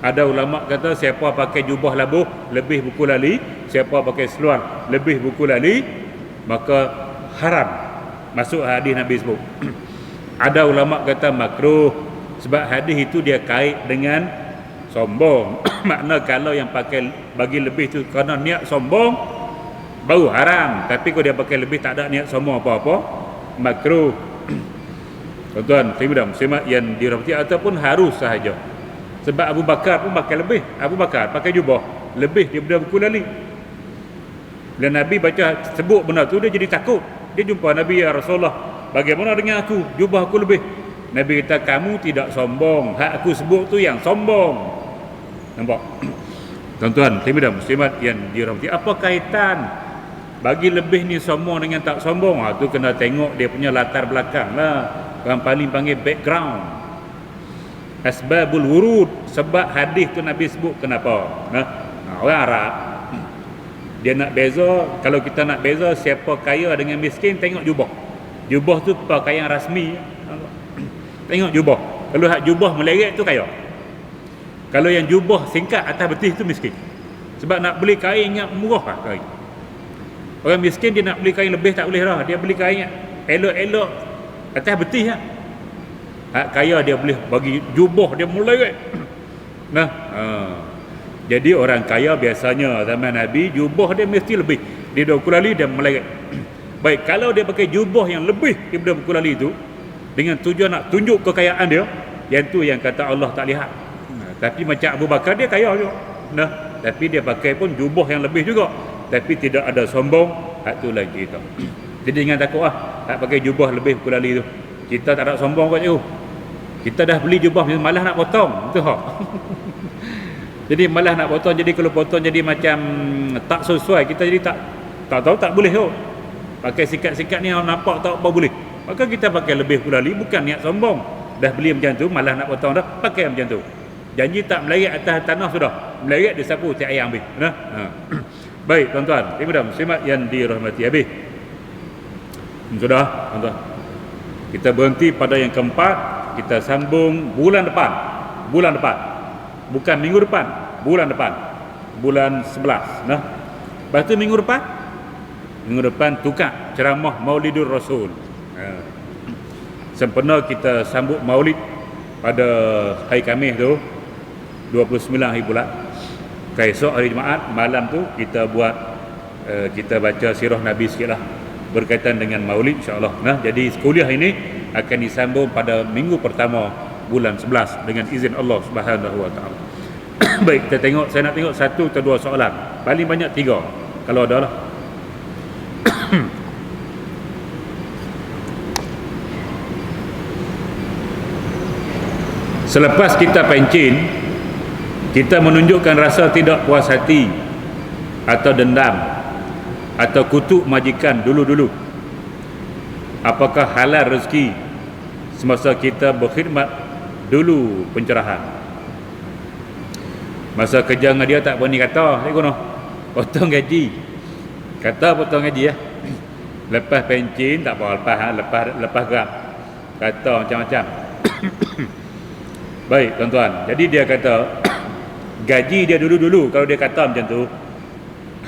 A: ada ulama kata siapa pakai jubah labuh lebih buku lali, siapa pakai seluar lebih buku lali, maka haram masuk hadis Nabi sebut. Ada ulama kata makruh, sebab hadis itu dia kait dengan sombong. Makna kalau yang pakai bagi lebih tu kerana niat sombong, baru haram. Tapi kalau dia pakai lebih tak ada niat sombong apa-apa, makruh. Tuan-tuan dan muslimat yang dirahmati, ataupun harus sahaja. Sebab Abu Bakar pun pakai lebih. Abu Bakar pakai jubah lebih daripada buku lali. Dan Nabi baca sebut benda tu, dia jadi takut. Dia jumpa Nabi, ya Rasulullah, bagaimana dengan aku? Jubah aku lebih. Nabi kata, kamu tidak sombong, hak aku sebut tu yang sombong. Nampak? Tuan-tuan dan muslimat yang dirahmati, apa kaitan bagi lebih ni sombong dengan tak sombong? Tu kena tengok dia punya latar belakang lah. Orang paling panggil background, asbabul wurud. Sebab hadis tu Nabi sebut kenapa. Orang Arab dia nak beza. Kalau kita nak beza siapa kaya dengan miskin, tengok jubah. Jubah tu pakaian rasmi. Tengok jubah. Kalau hak jubah meleret tu kaya. Kalau yang jubah singkat atas betis tu miskin. Sebab nak beli kain yang murah lah kain. Orang miskin dia nak beli kain lebih tak boleh lah. Dia beli kain yang elok-elok atas betis lah. Hak kaya dia boleh bagi jubah dia meleret. Nah, jadi orang kaya biasanya zaman Nabi jubah dia mesti lebih. Dia 20 kali dia meleret. Baik, kalau dia pakai jubah yang lebih daripada buku lali itu dengan tujuan nak tunjuk kekayaan dia, yang tu yang kata Allah tak lihat. Tapi macam Abu Bakar dia kaya juga. Nah, tapi dia pakai pun jubah yang lebih juga, tapi tidak ada sombong. Hak tu lagi tu. Jadi jangan takut lah hak pakai jubah lebih buku lali tu. Kita tak ada sombong kat tu. Kita dah beli jubah malah nak potong. Tu hak. Jadi malah nak potong, jadi kalau potong jadi macam tak sesuai, kita jadi tak tahu tak boleh tu. Pakai sikat-sikat ni orang nampak tak apa boleh. Maka kita pakai lebih pula li, bukan niat sombong. Dah beli macam tu, malah nak potong dah, pakai macam tu. Janji tak meleret atas tanah sudah. Meleret dia sapu tiap ayam habis. Baik tuan-tuan, dan muslimat yang dirahmati habis. Sudah tuan-tuan. Kita berhenti pada yang keempat, kita sambung bulan depan. Bulan depan. Bukan minggu depan, bulan depan. Bulan 11. Lepas tu minggu depan tukar ceramah Maulidur Rasul. Sempena kita sambut Maulid pada hari Khamis tu 29 hari bulan. Esok hari Jumaat malam tu kita buat kita baca sirah Nabi sikitlah berkaitan dengan Maulid insya-Allah. Jadi kuliah ini akan disambung pada minggu pertama bulan 11 dengan izin Allah Subhanahu wa taala. Baik, kita tengok, saya nak tengok satu atau dua soalan. Paling banyak 3 kalau ada lah. Selepas kita pencin, kita menunjukkan rasa tidak puas hati atau dendam atau kutuk majikan dulu-dulu. Apakah halal rezeki semasa kita berkhidmat dulu pencerahan? Masa kerja dengan dia tak berani kata, saya guna potong gaji. Kata potong gaji ya. Lepas pencin tak apa, lepas gerak. Kata macam-macam. Baik tuan-tuan, jadi dia kata gaji dia dulu-dulu kalau dia kata macam tu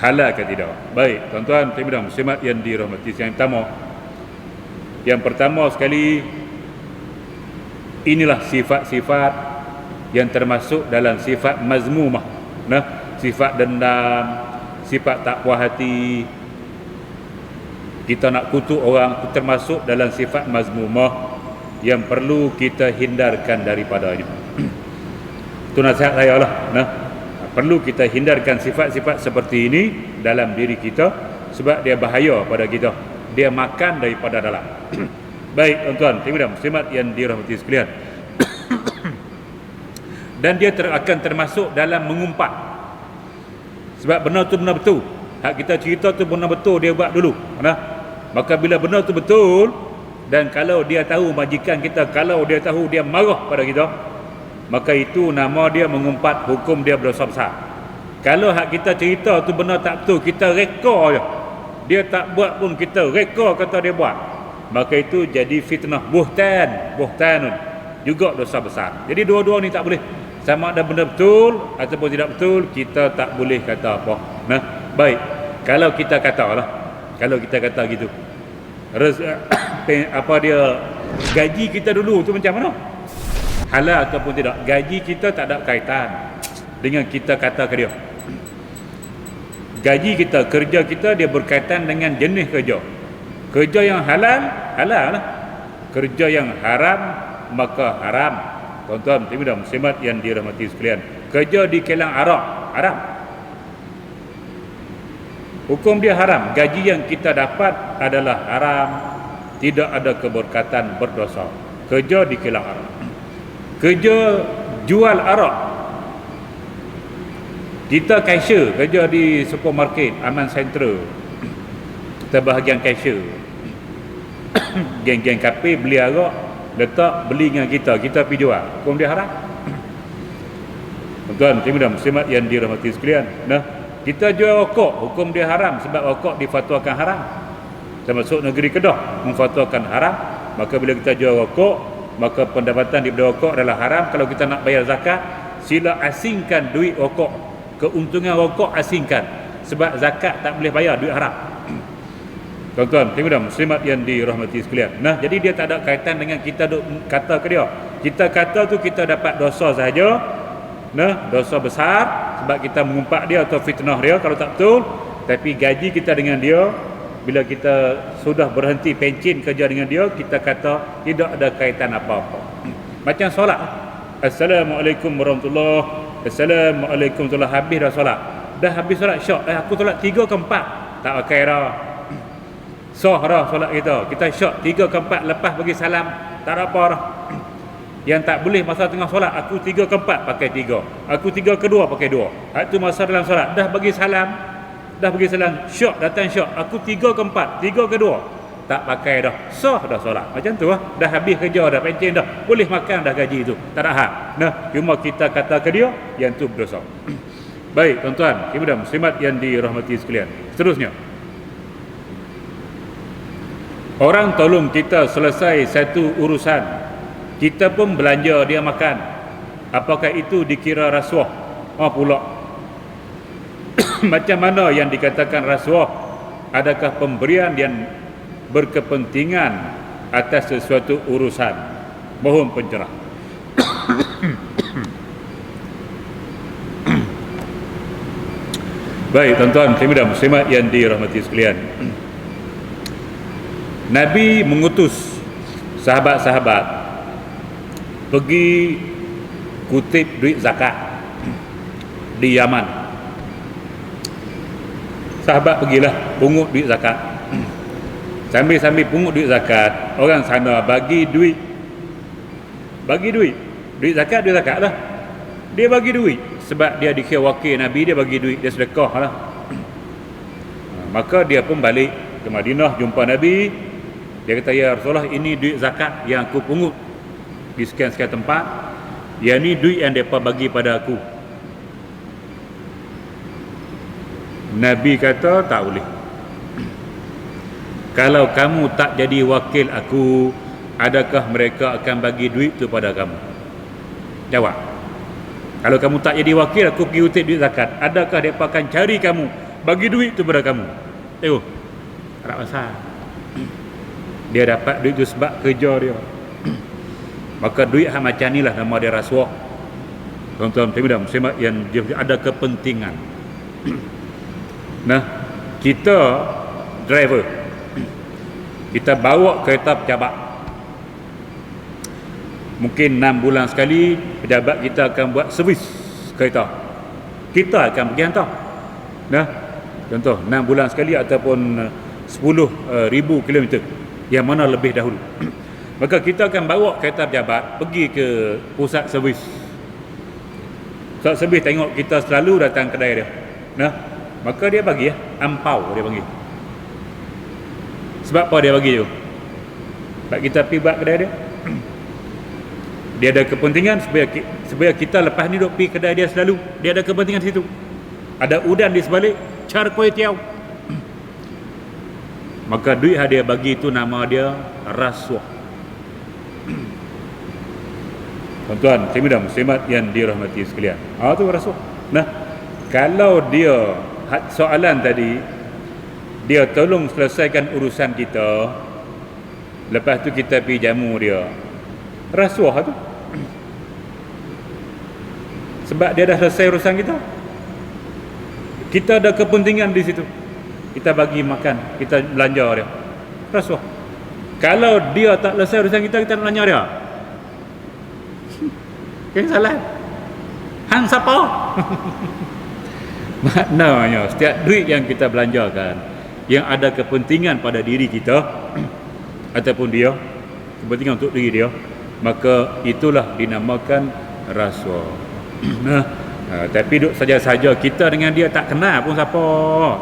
A: halal ke tidak. Baik tuan-tuan dan muslimat yang dirahmati sekalian, yang pertama sekali, inilah sifat-sifat yang termasuk dalam sifat mazmumah. Sifat dendam, sifat tak puas hati. Kita nak kutuk orang termasuk dalam sifat mazmumah yang perlu kita hindarkan daripadanya. Itu nasihat saya lah. Perlu kita hindarkan sifat-sifat seperti ini dalam diri kita, sebab dia bahaya pada kita. Dia makan daripada dalam. Baik tuan-tuan, dan muslimat yang dirahmati sekalian. Dan dia akan termasuk dalam mengumpat. Sebab benar tu benar betul. Hak kita cerita tu benar betul dia buat dulu. Maka bila benar tu betul, dan kalau dia tahu majikan kita, kalau dia tahu dia marah pada kita, maka itu nama dia mengumpat, hukum dia berdosa besar. Kalau hak kita cerita tu benar tak betul, kita reka je, dia tak buat pun kita reka kata dia buat, maka itu jadi fitnah, buhtanun, juga dosa besar. Jadi dua-dua ni tak boleh. Sama ada benar betul ataupun tidak betul, kita tak boleh kata apa. Baik, kalau kita kata gitu, apa dia gaji kita dulu tu macam mana? Halal ataupun tidak, gaji kita tak ada kaitan dengan kita kata ke dia. Gaji kita, kerja kita, dia berkaitan dengan jenis kerja. Kerja yang halal, halal lah. Kerja yang haram, maka haram. Tuan-tuan, dan muslimat yang dirahmati sekalian, kerja di kilang arak, haram. Hukum dia haram. Gaji yang kita dapat adalah haram. Tidak ada keberkatan, berdosa. Kerja di kilang arak. Kerja jual arak. Kita cashier, kerja di supermarket Aman Central. Kita bahagian cashier. Geng-geng kafe beli arak, letak beli dengan kita pergi jual. Hukum dia haram. Tuan-tuan, dan muslimat yang dirahmati sekalian, kita jual rokok, hukum dia haram sebab rokok difatwakan haram. Termasuk negeri Kedah memfatwakan haram. Maka bila kita jual rokok, maka pendapatan daripada rokok adalah haram. Kalau kita nak bayar zakat, sila asingkan duit rokok, keuntungan rokok asingkan, sebab zakat tak boleh bayar duit haram. Tuan-tuan, muslimat yang dirahmati sekalian. Jadi dia tak ada kaitan dengan kita kata ke dia. Kita kata tu kita dapat dosa saja. Dosa besar sebab kita mengumpat dia atau fitnah dia kalau tak betul. Tapi gaji kita dengan dia, bila kita sudah berhenti pencin kerja dengan dia, kita kata tidak ada kaitan apa-apa. Macam solat. Assalamualaikum warahmatullahi wabarakatuh. Assalamualaikum warahmatullahi wabarakatuh. Habis dah solat. Dah habis solat syok. Aku solat 3 ke 4. Tak pakai dah. Sah dah solat kita. Kita syok 3 ke 4 lepas bagi salam. Tak ada apa dah. Yang tak boleh masa tengah solat, aku 3 ke 4 pakai 3. Aku 3 ke 2 pakai 2. Itu masa dalam solat. Dah bagi salam, syok, datang syok. Aku 3 ke 4, 3 ke 2. Tak pakai dah. Sah dah solat. Macam tu lah. Dah habis kerja dah, pencen dah. Boleh makan dah gaji tu. Tak ada hak. Cuma kita kata ke dia, yang tu berdosa. Baik, tuan-tuan, dan muslimat yang dirahmati sekalian. Seterusnya. Orang tolong kita selesai satu urusan, kita pun belanja dia makan. Apakah itu dikira rasuah? Pula. Macam mana yang dikatakan rasuah? Adakah pemberian yang berkepentingan atas sesuatu urusan? Mohon pencerah. Baik, tuan-tuan, dan muslimat yang dirahmati sekalian. Nabi mengutus sahabat-sahabat pergi kutip duit zakat di Yaman. Sahabat pergilah pungut duit zakat. Sambil-sambil pungut duit zakat, orang sana bagi duit. Duit zakat lah. Dia bagi duit sebab dia dikira wakil Nabi, dia bagi duit, dia sedekah lah. Maka dia pun balik ke Madinah jumpa Nabi. Dia kata, ya Rasulullah, ini duit zakat yang aku pungut di sekian-sekian tempat. Yang ni duit yang mereka bagi pada aku. Nabi kata, tak boleh. Kalau kamu tak jadi wakil aku, adakah mereka akan bagi duit tu pada kamu? Jawab. Kalau kamu tak jadi wakil, aku pergi utip duit zakat, adakah mereka akan cari kamu, bagi duit tu pada kamu? Tengok, tak masalah. Dia dapat duit tu sebab kerja dia. Maka duit macam ni lah nama dia rasuah. Tuan-tuan, muslimat yang dia ada kepentingan. Kita driver, Kita bawa kereta pejabat. Mungkin 6 bulan sekali pejabat kita akan buat servis kereta. Kita akan pergi hantar. Nah, contoh 6 bulan sekali ataupun 10,000 kilometer, yang mana lebih dahulu. Maka kita akan bawa kereta pejabat pergi ke pusat servis. Pusat servis tengok kita selalu datang kedai dia. Nah, maka dia bagi ampau, dia panggil. Sebab apa dia bagi tu? Sebab kita pergi buat kedai dia. Dia ada kepentingan supaya kita lepas ni duk pergi kedai dia selalu. Dia ada kepentingan di situ. Ada udan di sebalik, char kuih tiaw. Maka duit yang dia bagi itu nama dia rasuah. Tuan-tuan, muslimat yang dirahmati sekalian. Tu rasuah. Nah, kalau dia soalan tadi, dia tolong selesaikan urusan kita, lepas tu kita pergi jamu dia, rasuah tu. Sebab dia dah selesai urusan kita. Kita ada kepentingan di situ. Kita bagi makan, kita belanja dia, rasuah. Kalau dia tak selesai urusan kita, kita nak belanja dia, yang salah hang siapa? Maknanya setiap duit yang kita belanjakan yang ada kepentingan pada diri kita ataupun dia, kepentingan untuk diri dia, maka itulah dinamakan rasuah. Tapi duduk saja-saja kita dengan dia tak kenal pun siapa,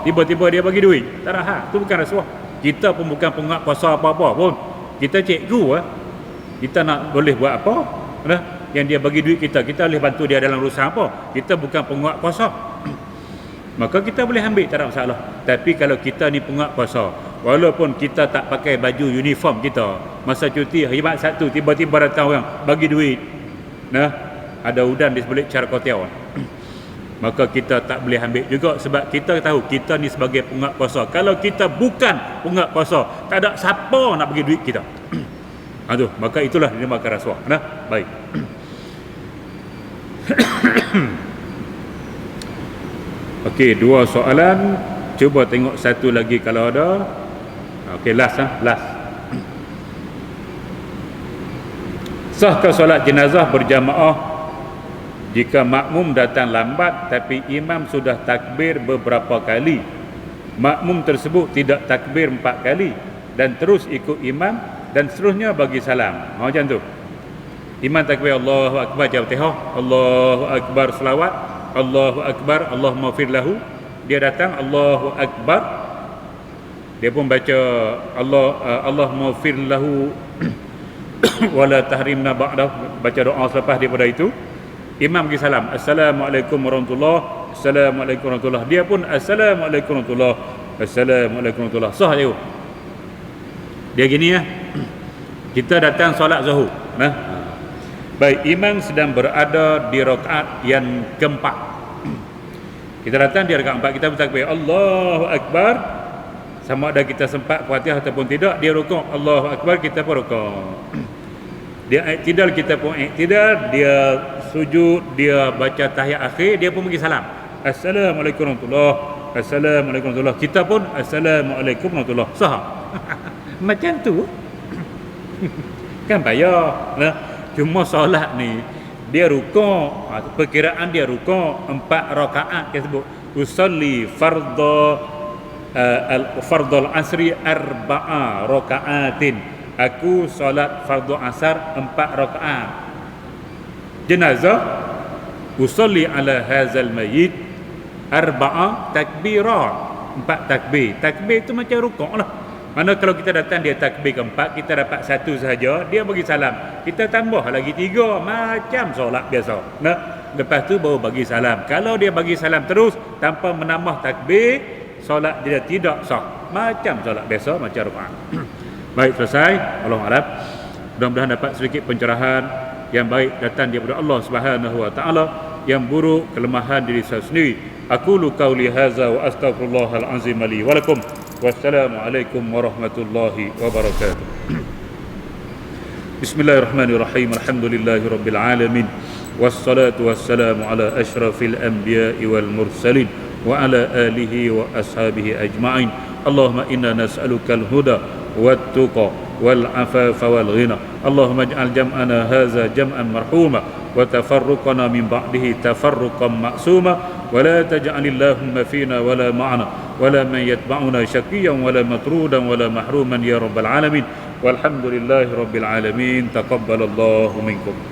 A: tiba-tiba dia bagi duit, tak ada hak, tu bukan rasuah. Kita pun bukan penguat kuasa apa-apa pun, kita cikgu kita nak boleh buat apa yang dia bagi duit kita boleh bantu dia dalam urusan apa, kita bukan penguat kuasa. Maka kita boleh ambil, tak ada masalah. Tapi kalau kita ni penguat kuasa, walaupun kita tak pakai baju uniform kita, masa cuti hari Sabtu tiba-tiba datang orang bagi duit, ada udan di sebalik cara kotiau, maka kita tak boleh ambil juga, sebab kita tahu kita ni sebagai penguat kuasa. Kalau kita bukan penguat kuasa, tak ada siapa nak bagi duit kita. Maka itulah dinamakan rasuah. Baik. Okey, 2 soalan. Cuba tengok satu lagi kalau ada. Okey, last. Sahkah solat jenazah berjamaah jika makmum datang lambat tapi imam sudah takbir beberapa kali? Makmum tersebut tidak takbir 4 kali dan terus ikut imam dan seterusnya bagi salam. Macam tu. Imam takbir Allahu Akbar, jawab Fatihah, Allahu Akbar, selawat, Allahu Akbar, Allahumma fir lahu. Dia datang Allahu Akbar, dia pun baca Allahumma fir lahu wala tahrimna ba'dah, baca doa selepas daripada itu. Imam bagi salam, Assalamualaikum warahmatullahi, Assalamualaikum warahmatullahi. Dia pun Assalamualaikum warahmatullahi, Assalamualaikum warahmatullahi. Sah dia. Dia gini kita datang solat zuhur. Baik, imam sedang berada di rakaat yang keempat. Kita datang di rakaat 4, kita bertakbir Allahu Akbar, sama ada kita sempat Fatihah ataupun tidak. Dia rukuk Allahu Akbar, kita pun rukuk. Dia iktidal, kita pun iktidal. Dia sujud, dia baca tahiyat akhir, dia pun bagi salam, Assalamualaikum warahmatullahi, Assalamualaikum warahmatullahi. Kita pun Assalamualaikum warahmatullahi. Sah. Macam tu kan payah. Cuma solat ni dia rukuk, perkiraan dia rukuk 4 rakaat dia sebut usalli fardul asri 4 rakaatin. Aku solat fardu asar 4 rakaat. Jenazah usalli ala hadzal mayyit 4 takbirat, 4 takbir. Takbir tu macam rukuk lah. Mana kalau kita datang dia takbir keempat, kita dapat 1 sahaja, dia bagi salam, kita tambah lagi 3, macam solat biasa. Lepas tu baru bagi salam. Kalau dia bagi salam terus tanpa menambah takbir, solat dia tidak sah, macam solat biasa, macam rakaat. Baik, selesai. Wallahu a'lam. Mudah-mudahan dapat sedikit pencerahan yang baik datang daripada Allah Subhanahu wa taala, yang buruk kelemahan diri saya sendiri. Aqulu qauli hadza wa astaghfirullahal azim li wa lakum. Wassalamualaikum warahmatullahi wabarakatuh. Bismillahirrahmanirrahim. Alhamdulillahirabbil alamin. Wassalatu wassalamu ala asyrafil anbiya'i wal mursalin wa ala alihi wa ashabihi ajma'in. Allahumma inna nas'alukal huda والتقى والعفاف والغنى. اللهم اجعل جمعنا هذا جمعا مرحوما وتفرقنا من بعده تفرقا معصوما ولا تجعل اللهم فينا ولا معنا ولا من يتبعنا شقيا ولا مطرودا ولا محروما يا رب العالمين. والحمد لله رب العالمين. تقبل الله منكم.